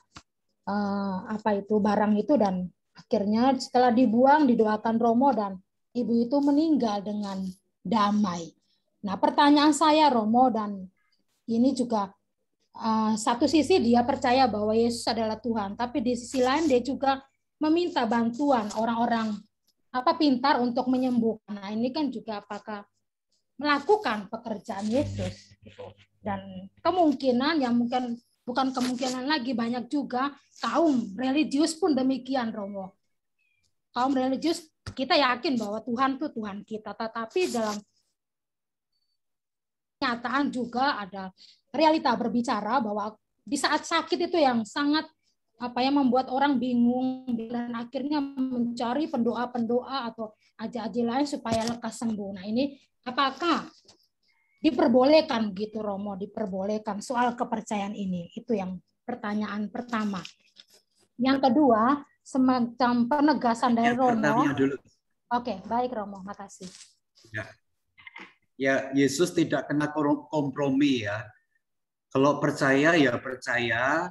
barang itu, dan akhirnya setelah dibuang didoakan Romo dan ibu itu meninggal dengan damai. Nah, pertanyaan saya Romo, dan ini juga satu sisi dia percaya bahwa Yesus adalah Tuhan, tapi di sisi lain dia juga meminta bantuan orang-orang pintar untuk menyembuhkan. Nah, ini kan juga apakah melakukan pekerjaan Yesus gitu. Dan kemungkinan yang mungkin bukan kemungkinan lagi, banyak juga kaum religius pun demikian Romo. Kaum religius kita yakin bahwa Tuhan itu Tuhan kita, tetapi dalam kenyataan juga ada realita berbicara bahwa di saat sakit itu yang sangat membuat orang bingung, dan akhirnya mencari pendoa-pendoa atau aja-aja lain supaya lekas sembuh. Nah, ini apakah diperbolehkan gitu Romo, diperbolehkan soal kepercayaan ini? Itu yang pertanyaan pertama. Yang kedua, semacam penegasan dari Romo. Oke, baik Romo, makasih. Ya, Yesus tidak kena kompromi ya. Kalau percaya ya percaya,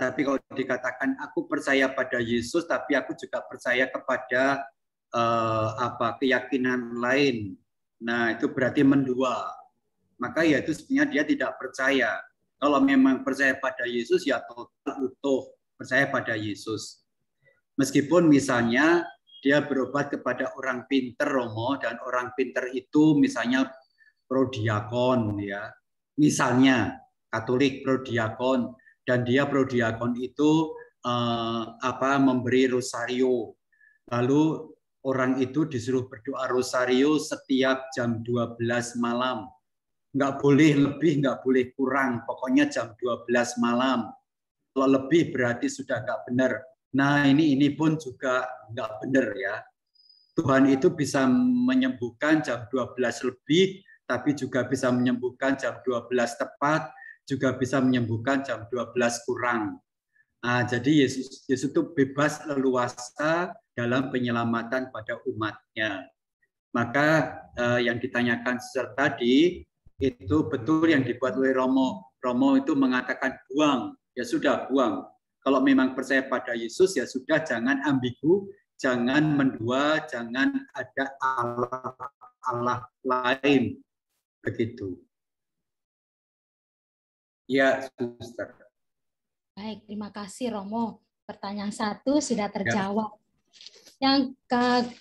tapi kalau dikatakan aku percaya pada Yesus, tapi aku juga percaya kepada keyakinan lain. Nah, itu berarti mendua. Maka ya itu sebenarnya dia tidak percaya. Kalau memang percaya pada Yesus ya total utuh percaya pada Yesus. Meskipun misalnya dia berobat kepada orang pinter Romo, dan orang pinter itu misalnya prodiakon ya. Misalnya Katolik prodiakon, dan dia prodiakon itu memberi rosario. Lalu orang itu disuruh berdoa rosario setiap jam 12 malam. Nggak boleh lebih, nggak boleh kurang. Pokoknya jam 12 malam. Kalau lebih berarti sudah nggak benar. Nah, ini pun juga nggak benar ya. Tuhan itu bisa menyembuhkan jam 12 lebih, tapi juga bisa menyembuhkan jam 12 tepat, juga bisa menyembuhkan jam 12 kurang. Nah, jadi Yesus itu bebas leluasa dalam penyelamatan pada umatnya. Maka yang ditanyakan tadi, itu betul yang dibuat oleh Romo. Romo itu mengatakan buang, ya sudah buang. Kalau memang percaya pada Yesus ya sudah, jangan ambigu, jangan mendua, jangan ada Allah lain. Begitu. Ya, Suster. Baik, terima kasih Romo. Pertanyaan 1 sudah terjawab. Yang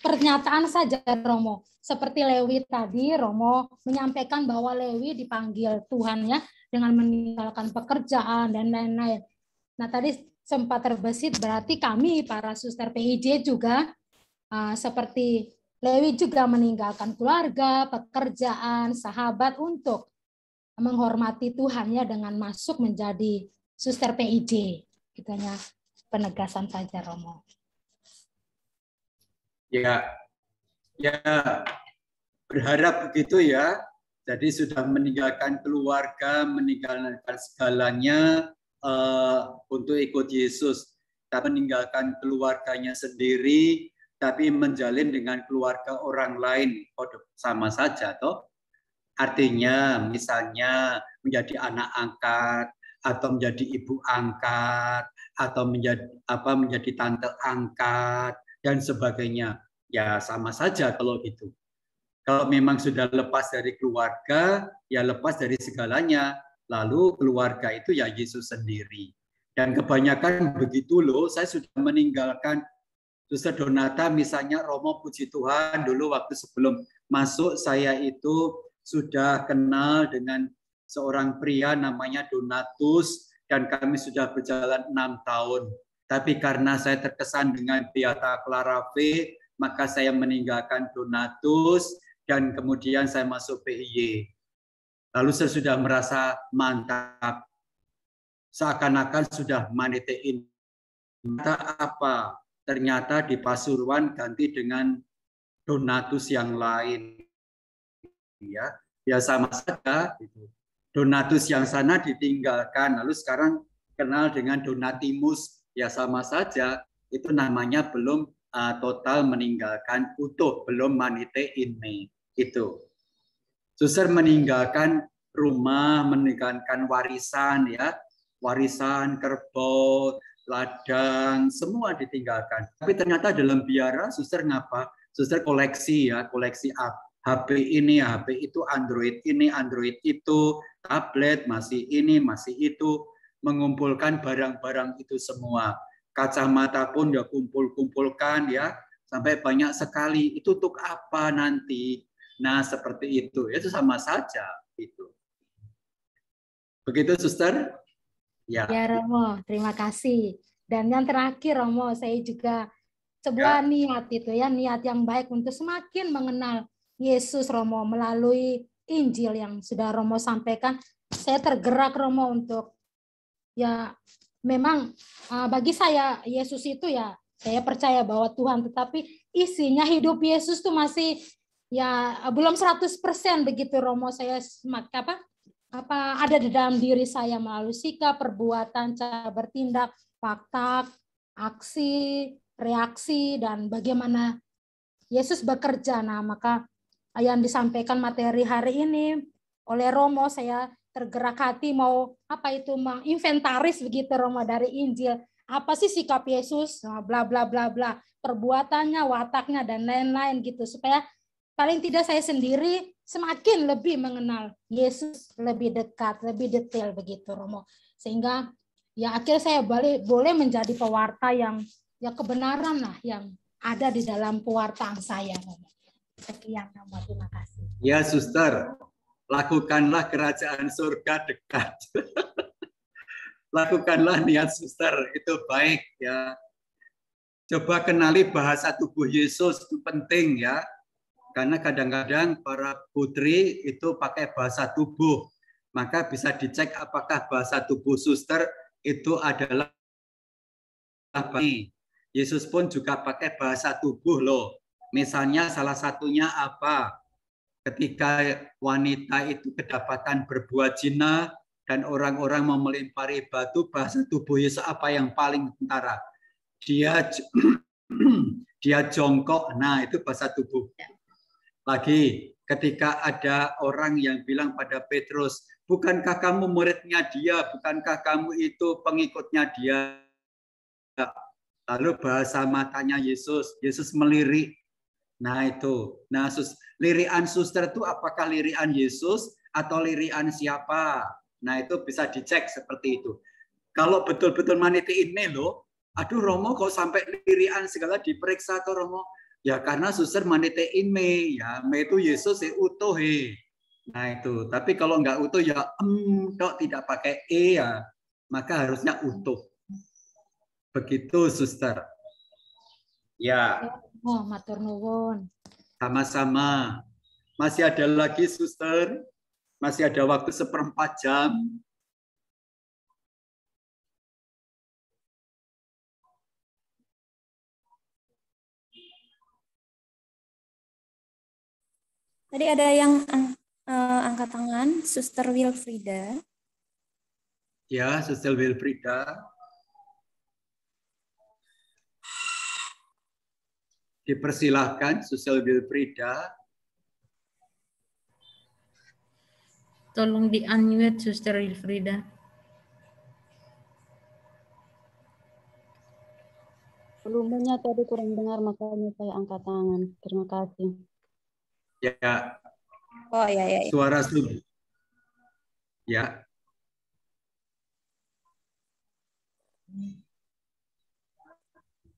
pernyataan saja Romo, seperti Lewi tadi, Romo menyampaikan bahwa Lewi dipanggil Tuhan ya dengan meninggalkan pekerjaan dan lain-lain. Nah, tadi sempat terbesit, berarti kami para suster PIJ juga seperti Lewi juga meninggalkan keluarga, pekerjaan, sahabat untuk menghormati Tuhan ya dengan masuk menjadi suster PIJ. Gitu hanya penegasan saja Romo. Ya berharap begitu ya. Jadi sudah meninggalkan keluarga, meninggalkan segalanya untuk ikut Yesus. Tak meninggalkan keluarganya sendiri, tapi menjalin dengan keluarga orang lain sama saja toh. Artinya misalnya menjadi anak angkat atau menjadi ibu angkat atau menjadi tante angkat dan sebagainya. Ya sama saja kalau gitu. Kalau memang sudah lepas dari keluarga, ya lepas dari segalanya. Lalu keluarga itu ya Yesus sendiri. Dan kebanyakan begitu loh, saya sudah meninggalkan Suster Donata, misalnya Romo puji Tuhan, dulu waktu sebelum masuk saya itu sudah kenal dengan seorang pria namanya Donatus, dan kami sudah berjalan 6 tahun. Tapi karena saya terkesan dengan Beata Clara V, maka saya meninggalkan Donatus, dan kemudian saya masuk PIY. Lalu saya sudah merasa mantap. Seakan-akan sudah manitein. Apa? Ternyata di Pasuruan ganti dengan Donatus yang lain. Ya sama saja. Donatus yang sana ditinggalkan. Lalu sekarang kenal dengan Donatimus. Ya sama saja. Itu namanya belum total meninggalkan utuh, belum manite in me. Itu. Suster meninggalkan rumah, meninggalkan warisan, ya, warisan, kerbau, ladang, semua ditinggalkan. Tapi ternyata dalam biara, suster ngapa? Suster koleksi, ya, koleksi HP ini, HP itu, Android ini, Android itu, tablet, masih ini, masih itu, mengumpulkan barang-barang itu semua. Kacamata pun udah kumpul-kumpulkan, ya, sampai banyak sekali. Itu untuk apa nanti? Nah, seperti itu sama saja itu. Begitu, Suster? Ya. Ya, Romo, terima kasih. Dan yang terakhir, Romo, saya juga sebuah niat itu ya, niat yang baik untuk semakin mengenal Yesus, Romo, melalui Injil yang sudah Romo sampaikan. Saya tergerak, Romo, untuk ya memang bagi saya Yesus itu ya, saya percaya bahwa Tuhan, tetapi isinya hidup Yesus tuh masih ya belum 100% begitu, Romo. Saya ada di dalam diri saya melalui sikap, perbuatan, cara bertindak, fakta, aksi, reaksi, dan bagaimana Yesus bekerja. Nah, maka yang disampaikan materi hari ini oleh Romo, saya tergerak hati mau menginventaris begitu, Romo, dari Injil. Apa sih sikap Yesus? Nah, bla bla bla bla, perbuatannya, wataknya, dan lain-lain gitu, supaya paling tidak saya sendiri semakin lebih mengenal Yesus lebih dekat, lebih detail begitu, Romo. Sehingga ya akhirnya saya boleh menjadi pewarta yang ya kebenaran lah yang ada di dalam pewartaan saya, Romo. Sekian, Romo. Terima kasih. Ya, Suster. Lakukanlah kerajaan surga dekat. Lakukanlah niat, Suster. Itu baik, ya. Coba kenali bahasa tubuh Yesus, itu penting, ya. Karena kadang-kadang para putri itu pakai bahasa tubuh. Maka bisa dicek apakah bahasa tubuh Suster itu adalah Yesus pun juga pakai bahasa tubuh loh. Misalnya salah satunya apa? Ketika wanita itu kedapatan berbuat zina dan orang-orang mau melempari batu, bahasa tubuh Yesus apa yang paling kentara? Dia jongkok. Nah, itu bahasa tubuh. Lagi, ketika ada orang yang bilang pada Petrus, bukankah kamu muridnya dia, bukankah kamu itu pengikutnya dia? Lalu bahasa matanya Yesus melirik. Nah itu, lirian Suster itu apakah lirian Yesus atau lirian siapa? Nah itu bisa dicek seperti itu. Kalau betul-betul manitiin me loh, aduh Romo kok sampai lirian segala diperiksa tuh Romo? Ya karena Suster manitiin me, ya me itu Yesus utuh he. Nah itu, tapi kalau nggak utuh ya kok tidak pakai e ya, maka harusnya utuh. Begitu Suster. Ya. Oh, matur nuwun. Sama-sama. Masih ada lagi, Suster? Masih ada waktu 1/4 jam. Tadi ada yang angkat tangan, Suster Wilfrida. Ya, Suster Wilfrida. Dipersilahkan, Suster Wilfrida. Tolong di-unmute, Suster Wilfrida. Volumenya tadi kurang dengar, makanya saya angkat tangan. Terima kasih. Ya. Oh ya. Suara sudah. Ya.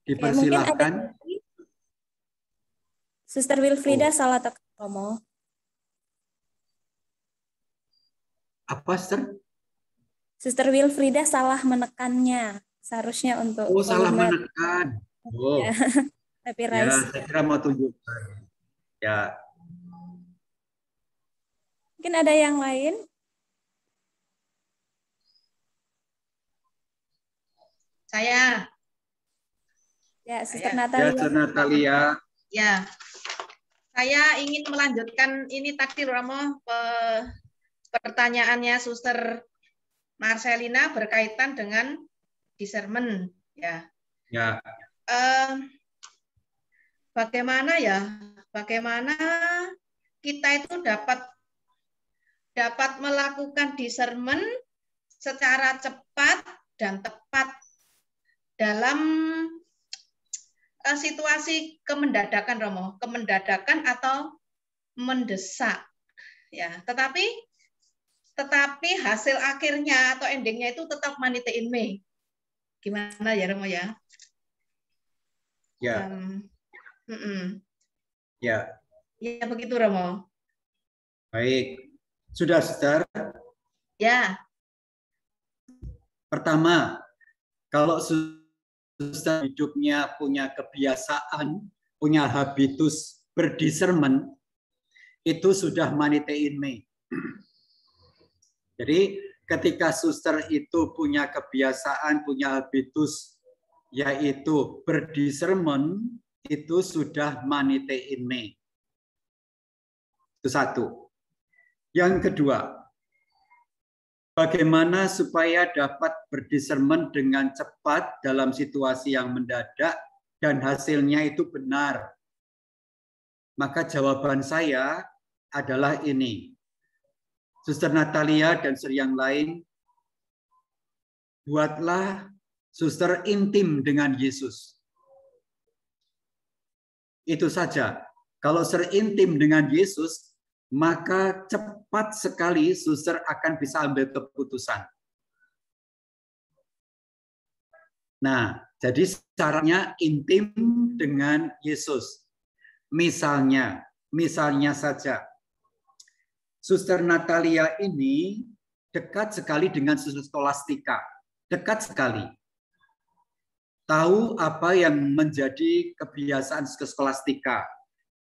Dipersilahkan. Suster Wilfrida salah tekan Romo. Apa, Suster? Suster Wilfrida salah menekannya. Seharusnya untuk salah menekan. Ya. Tapi ya, saya kira mau tunjukkan. Ya. Mungkin ada yang lain? Saya. Ya, Suster Natalia. Ya, Suster Natalia. Ya. Saya ingin melanjutkan ini tadi Romo pertanyaannya Suster Marcelina berkaitan dengan discernment, ya. Ya. Bagaimana kita itu dapat melakukan discernment secara cepat dan tepat dalam situasi kemendadakan, Romo, kemendadakan atau mendesak, ya. Tetapi hasil akhirnya atau endingnya itu tetap manite in me. Gimana ya, Romo ya? Ya. Ya. Ya begitu, Romo. Baik. Sudah, Suster? Ya. Pertama, kalau Suster hidupnya punya kebiasaan, punya habitus berdiscernment, itu sudah manite in me. Jadi ketika Suster itu punya kebiasaan, punya habitus, yaitu berdiscernment, itu sudah manite in me. Itu satu. Yang kedua, bagaimana supaya dapat berdiscernment dengan cepat dalam situasi yang mendadak dan hasilnya itu benar? Maka jawaban saya adalah ini. Suster Natalia dan suster yang lain, buatlah suster intim dengan Yesus. Itu saja. Kalau suster intim dengan Yesus, maka cepat sekali suster akan bisa ambil keputusan. Nah, jadi caranya intim dengan Yesus. Misalnya saja, Suster Natalia ini dekat sekali dengan Suster Skolastika. Dekat sekali. Tahu apa yang menjadi kebiasaan Suster Skolastika.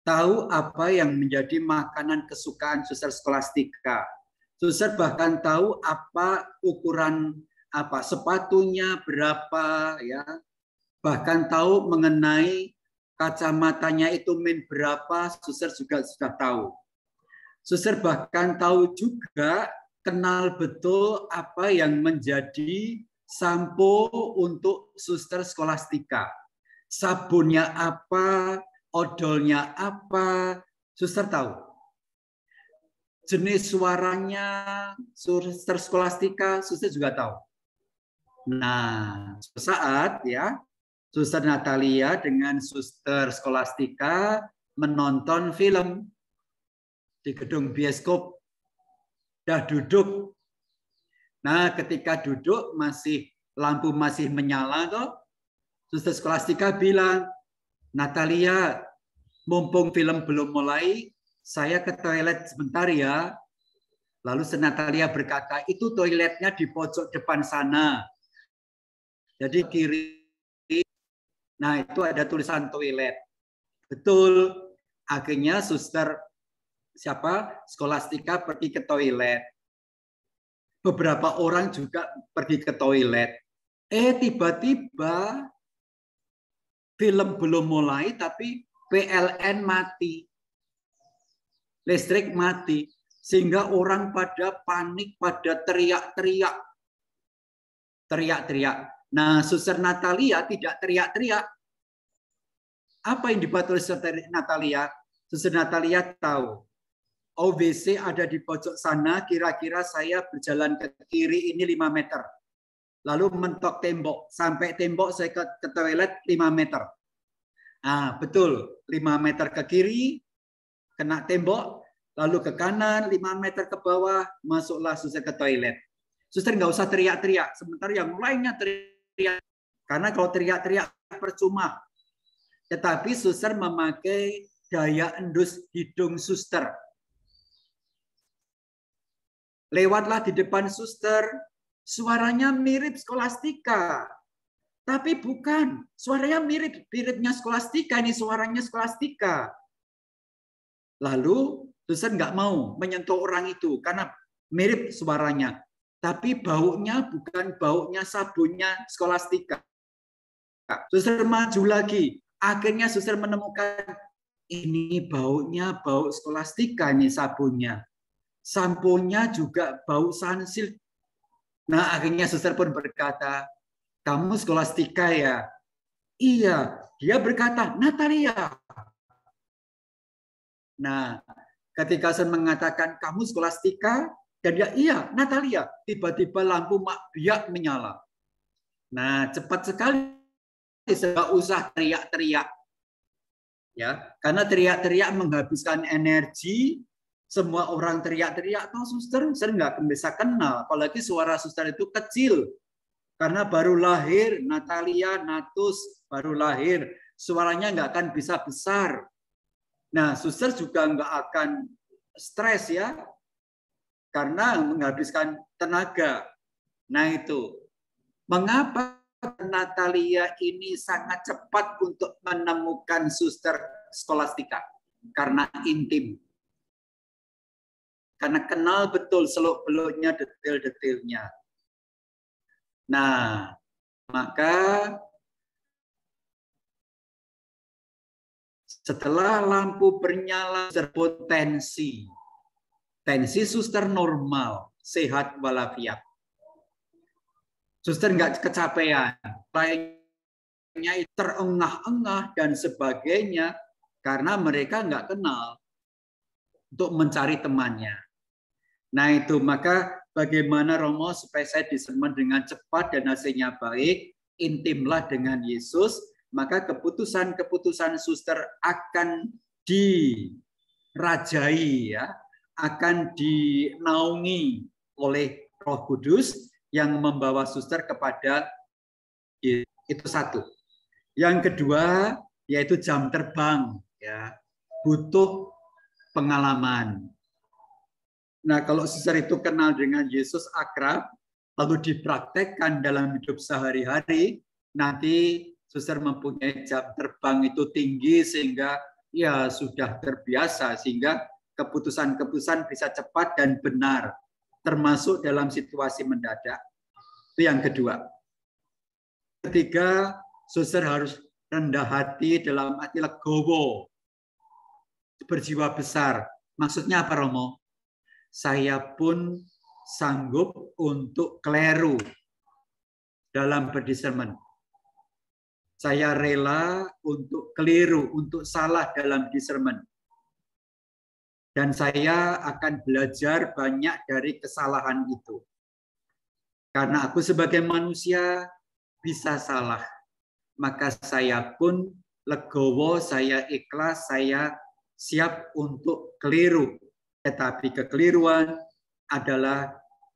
Tahu apa yang menjadi makanan kesukaan Suster Skolastika. Suster bahkan tahu apa ukuran sepatunya berapa, ya. Bahkan tahu mengenai kacamatanya itu min berapa, Suster juga sudah tahu. Suster bahkan tahu juga, kenal betul apa yang menjadi sampo untuk Suster Skolastika. Sabunnya apa, odolnya apa, Suster tahu. Jenis suaranya Suster Skolastika, Suster juga tahu. Nah, saat ya, Suster Natalia dengan Suster Skolastika menonton film di gedung bioskop, dah duduk. Nah, ketika duduk lampu masih menyala toh, Suster Skolastika bilang, Natalia, mumpung film belum mulai, saya ke toilet sebentar ya. Lalu Suster Natalia berkata, itu toiletnya di pojok depan sana. Jadi kiri. Nah, itu ada tulisan toilet. Betul. Akhirnya Suster Skolastika pergi ke toilet. Beberapa orang juga pergi ke toilet. Tiba-tiba film belum mulai tapi PLN mati. Listrik mati. Sehingga orang pada panik, pada teriak-teriak. Teriak-teriak. Nah, Suster Natalia tidak teriak-teriak. Apa yang dibuat oleh Suster Natalia? Suster Natalia tahu OWC ada di pojok sana, kira-kira saya berjalan ke kiri ini 5 meter. Lalu mentok tembok, sampai tembok saya ke toilet 5 meter. Nah, betul, 5 meter ke kiri, kena tembok, lalu ke kanan, 5 meter ke bawah, masuklah suster ke toilet. Suster nggak usah teriak-teriak, sementara yang lainnya teriak. Karena kalau teriak-teriak percuma. Tetapi suster memakai daya endus hidung suster. Lewatlah di depan suster, suaranya mirip Skolastika. Tapi bukan, suaranya miripnya Skolastika, ini suaranya Skolastika. Lalu suster nggak mau menyentuh orang itu karena mirip suaranya. Tapi baunya bukan baunya sabunnya Skolastika. Suster maju lagi. Akhirnya suster menemukan ini baunya bau Skolastika ini sabunnya. Samponya juga bau Sunsilk. Nah, akhirnya suster pun berkata, kamu Skolastika ya? Iya. Dia berkata, Natalia. Nah, ketika saya mengatakan kamu Skolastika, dan dia, iya, Natalia. Tiba-tiba lampu mak biak menyala. Nah, cepat sekali. Tidak usah teriak-teriak. Ya, karena teriak-teriak menghabiskan energi. Semua orang teriak-teriak, oh suster, saya nggak bisa kenal. Apalagi suara suster itu kecil. Karena baru lahir, Natalia, Natus, baru lahir. Suaranya nggak akan bisa besar. Nah, suster juga nggak akan stres ya. Karena menghabiskan tenaga. Nah itu. Mengapa Natalia ini sangat cepat untuk menemukan suster Skolastika? Karena intim. Karena kenal betul seluk-beluknya, detail-detailnya. Nah, maka setelah lampu bernyala, berpotensi. Tensi suster normal, sehat walafiat. Suster nggak kecapean, lainnya terengah-engah dan sebagainya, karena mereka nggak kenal untuk mencari temannya. Nah itu, maka bagaimana Romo supaya saya diserman dengan cepat dan hasilnya baik, intimlah dengan Yesus, maka keputusan-keputusan suster akan dirajai, ya, akan dinaungi oleh Roh Kudus yang membawa suster kepada Yesus. Itu satu. Yang kedua, yaitu jam terbang, ya, butuh pengalaman. Nah, kalau suster itu kenal dengan Yesus akrab, lalu dipraktekkan dalam hidup sehari-hari, nanti suster mempunyai jam terbang itu tinggi sehingga ya sudah terbiasa, sehingga keputusan-keputusan bisa cepat dan benar, termasuk dalam situasi mendadak. Itu yang kedua. Ketiga, suster harus rendah hati, dalam arti legowo, berjiwa besar. Maksudnya apa, Romo? Saya pun sanggup untuk keliru dalam berdiscernment. Saya rela untuk keliru, untuk salah dalam discernment. Dan saya akan belajar banyak dari kesalahan itu. Karena aku sebagai manusia bisa salah. Maka saya pun legowo, saya ikhlas, saya siap untuk keliru. Tetapi kekeliruan adalah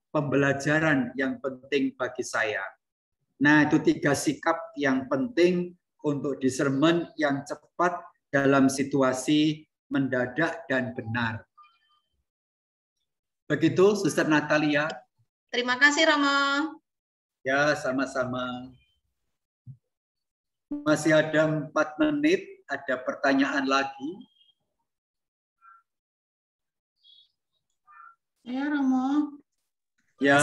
pembelajaran yang penting bagi saya. Nah, itu 3 sikap yang penting untuk discernment yang cepat dalam situasi mendadak dan benar. Begitu, Suster Natalia. Terima kasih, Romo. Ya, sama-sama. Masih ada 4 menit, ada pertanyaan lagi. Ya, Romo. Ya.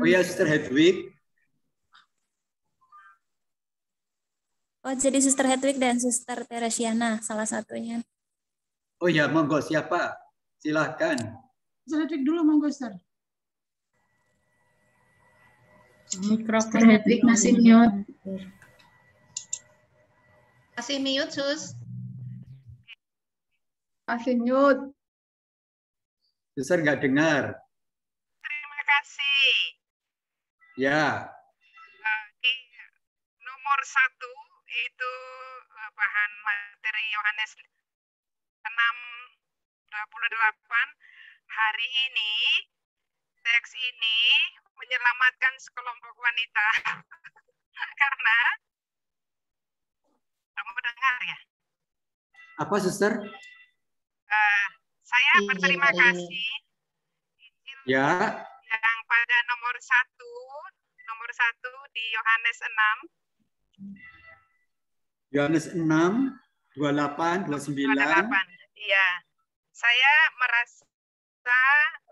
Oh ya, Suster Hedwig. Oh, jadi Suster Hedwig dan Suster Teresiana salah satunya. Oh ya, monggo, siapa? Silahkan. Suster Hedwig dulu, monggo, Suster. Mikrofon Hedwig masih mute. Masih mute, Sus. Masih mute. Suster nggak dengar. Terima kasih. Ya. Di nomor 1 itu bahan materi Yohanes 6:28. Hari ini, teks ini menyelamatkan sekelompok wanita. Karena, kamu dengar ya? Apa, Suster? Saya berterima kasih Ya. yang pada nomor 1 di Yohanes 6. Yohanes 6, 28, 29. Iya. Saya merasa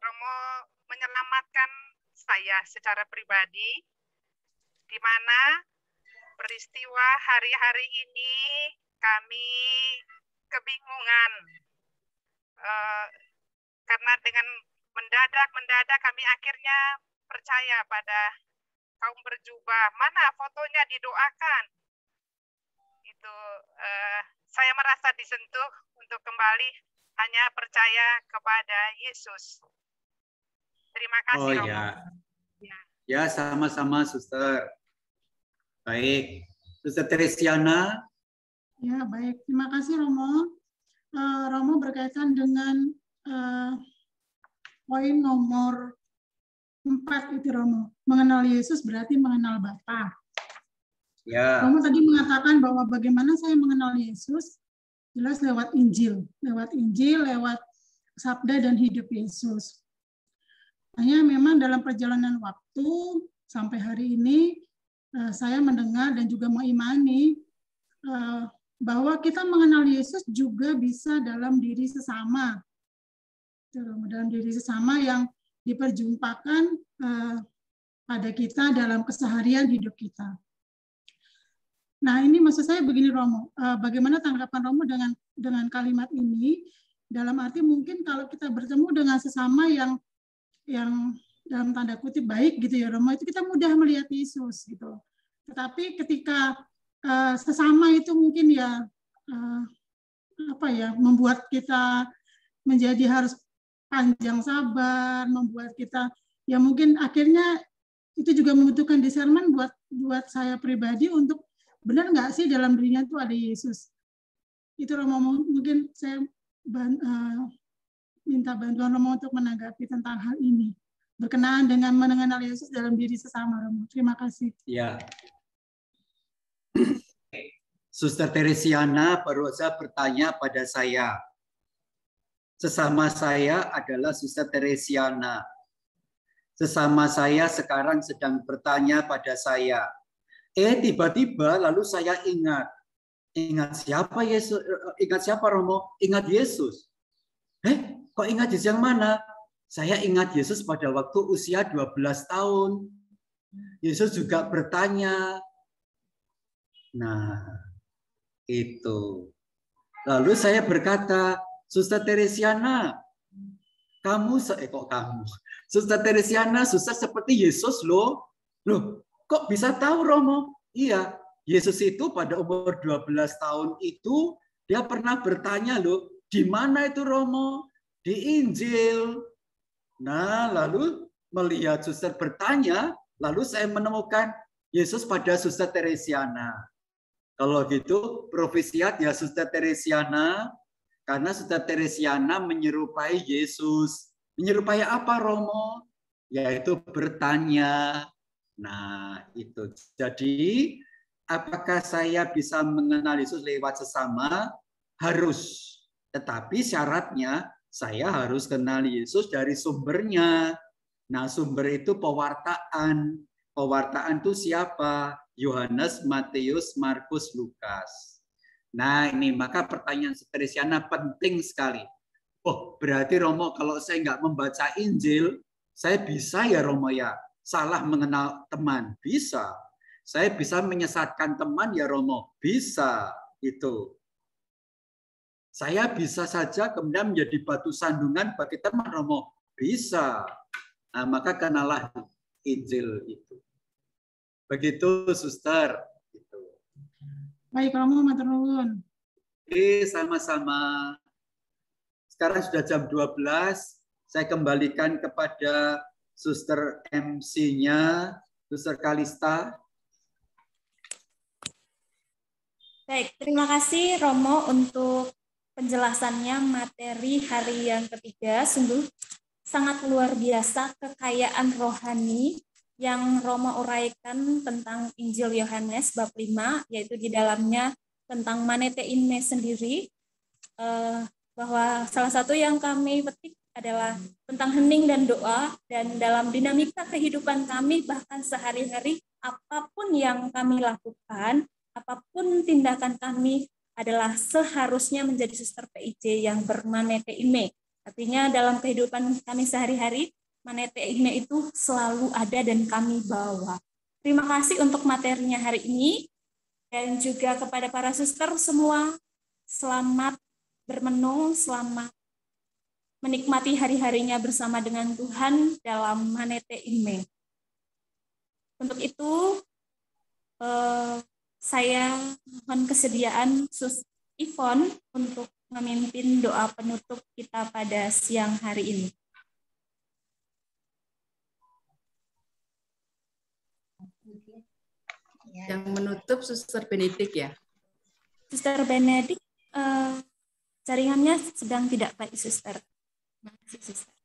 Romo menyelamatkan saya secara pribadi, di mana peristiwa hari-hari ini kami kebingungan. Karena dengan mendadak kami akhirnya percaya pada kaum berjubah. Mana fotonya didoakan? Itu saya merasa disentuh untuk kembali hanya percaya kepada Yesus. Terima kasih, Romo. Ya. Ya, sama-sama, Suster. Baik. Suster Teresiana. Ya, baik. Terima kasih, Romo. Romo berkaitan dengan poin nomor 4 itu, Romo. Mengenal Yesus berarti mengenal Bapa. Ya. Romo tadi mengatakan bahwa bagaimana saya mengenal Yesus, jelas lewat Injil, lewat sabda dan hidup Yesus. Hanya memang dalam perjalanan waktu sampai hari ini, saya mendengar dan juga mengimani bahwa kita mengenal Yesus juga bisa dalam diri sesama. Dalam diri sesama yang diperjumpakan pada kita dalam keseharian hidup kita. Nah, ini maksud saya begini, Romo. Bagaimana tanggapan Romo dengan kalimat ini? Dalam arti mungkin kalau kita bertemu dengan sesama yang dalam tanda kutip baik gitu ya, Romo, itu kita mudah melihat Yesus gitu. Tetapi ketika sesama itu mungkin ya membuat kita menjadi harus panjang sabar, membuat kita ya mungkin akhirnya itu juga membutuhkan discernment buat saya pribadi untuk benar nggak sih dalam dirinya itu ada Yesus. Itu Romo, mungkin saya minta bantuan Romo untuk menanggapi tentang hal ini berkenaan dengan mengenal Yesus dalam diri sesama, Romo. Terima kasih. Ya. Suster Teresiana baru saja bertanya pada saya. Sesama saya adalah Suster Teresiana. Sesama saya sekarang sedang bertanya pada saya. Tiba-tiba lalu saya ingat. Ingat siapa Yesus? Ingat siapa, Romo? Ingat Yesus. Kok ingat Yesus yang mana? Saya ingat Yesus pada waktu usia 12 tahun. Yesus juga bertanya. Nah, itu. Lalu saya berkata, Suster Teresiana, Suster Teresiana, Suster seperti Yesus loh. Loh, kok bisa tahu, Romo? Iya, Yesus itu pada umur 12 tahun itu, dia pernah bertanya loh, di mana itu, Romo? Di Injil. Nah, lalu melihat Suster bertanya, lalu saya menemukan Yesus pada Suster Teresiana. Kalau gitu, profesiat ya Suster Teresiana, karena Suster Teresiana menyerupai Yesus. Menyerupai apa, Romo? Yaitu bertanya. Nah, itu. Jadi, apakah saya bisa mengenal Yesus lewat sesama? Harus. Tetapi syaratnya, saya harus kenal Yesus dari sumbernya. Nah, sumber itu pewartaan. Pewartaan itu siapa? Yohanes, Matius, Markus, Lukas. Nah, ini maka pertanyaan Teresiana penting sekali. Oh, berarti Romo kalau saya nggak membaca Injil, saya bisa ya Romo ya salah mengenal teman? Bisa. Saya bisa menyesatkan teman ya Romo? Bisa. Itu. Saya bisa saja kemudian menjadi batu sandungan bagi teman Romo? Bisa. Nah, maka kenalah Injil itu. Begitu, Suster. Baik, Romo, matur nuwun. Sama-sama. Sekarang sudah jam 12. Saya kembalikan kepada Suster MC-nya, Suster Kalista. Baik, terima kasih Romo untuk penjelasannya materi hari yang ketiga. Sungguh sangat luar biasa kekayaan rohani yang Romo uraikan tentang Injil Yohanes bab 5, yaitu di dalamnya tentang manete inme sendiri, bahwa salah satu yang kami petik adalah tentang hening dan doa, dan dalam dinamika kehidupan kami bahkan sehari-hari apapun yang kami lakukan, apapun tindakan kami adalah seharusnya menjadi suster PIJ yang bermanete inme. Artinya dalam kehidupan kami sehari-hari, manete inme itu selalu ada dan kami bawa. Terima kasih untuk materinya hari ini, dan juga kepada para suster semua, selamat bermenung, selamat menikmati hari-harinya bersama dengan Tuhan dalam manete inme. Untuk itu, saya mohon kesediaan Sus Ivon untuk memimpin doa penutup kita pada siang hari ini. Yang menutup Suster Benedik ya? Suster Benedik, jaringannya sedang tidak baik, Suster. Terima kasih, Suster.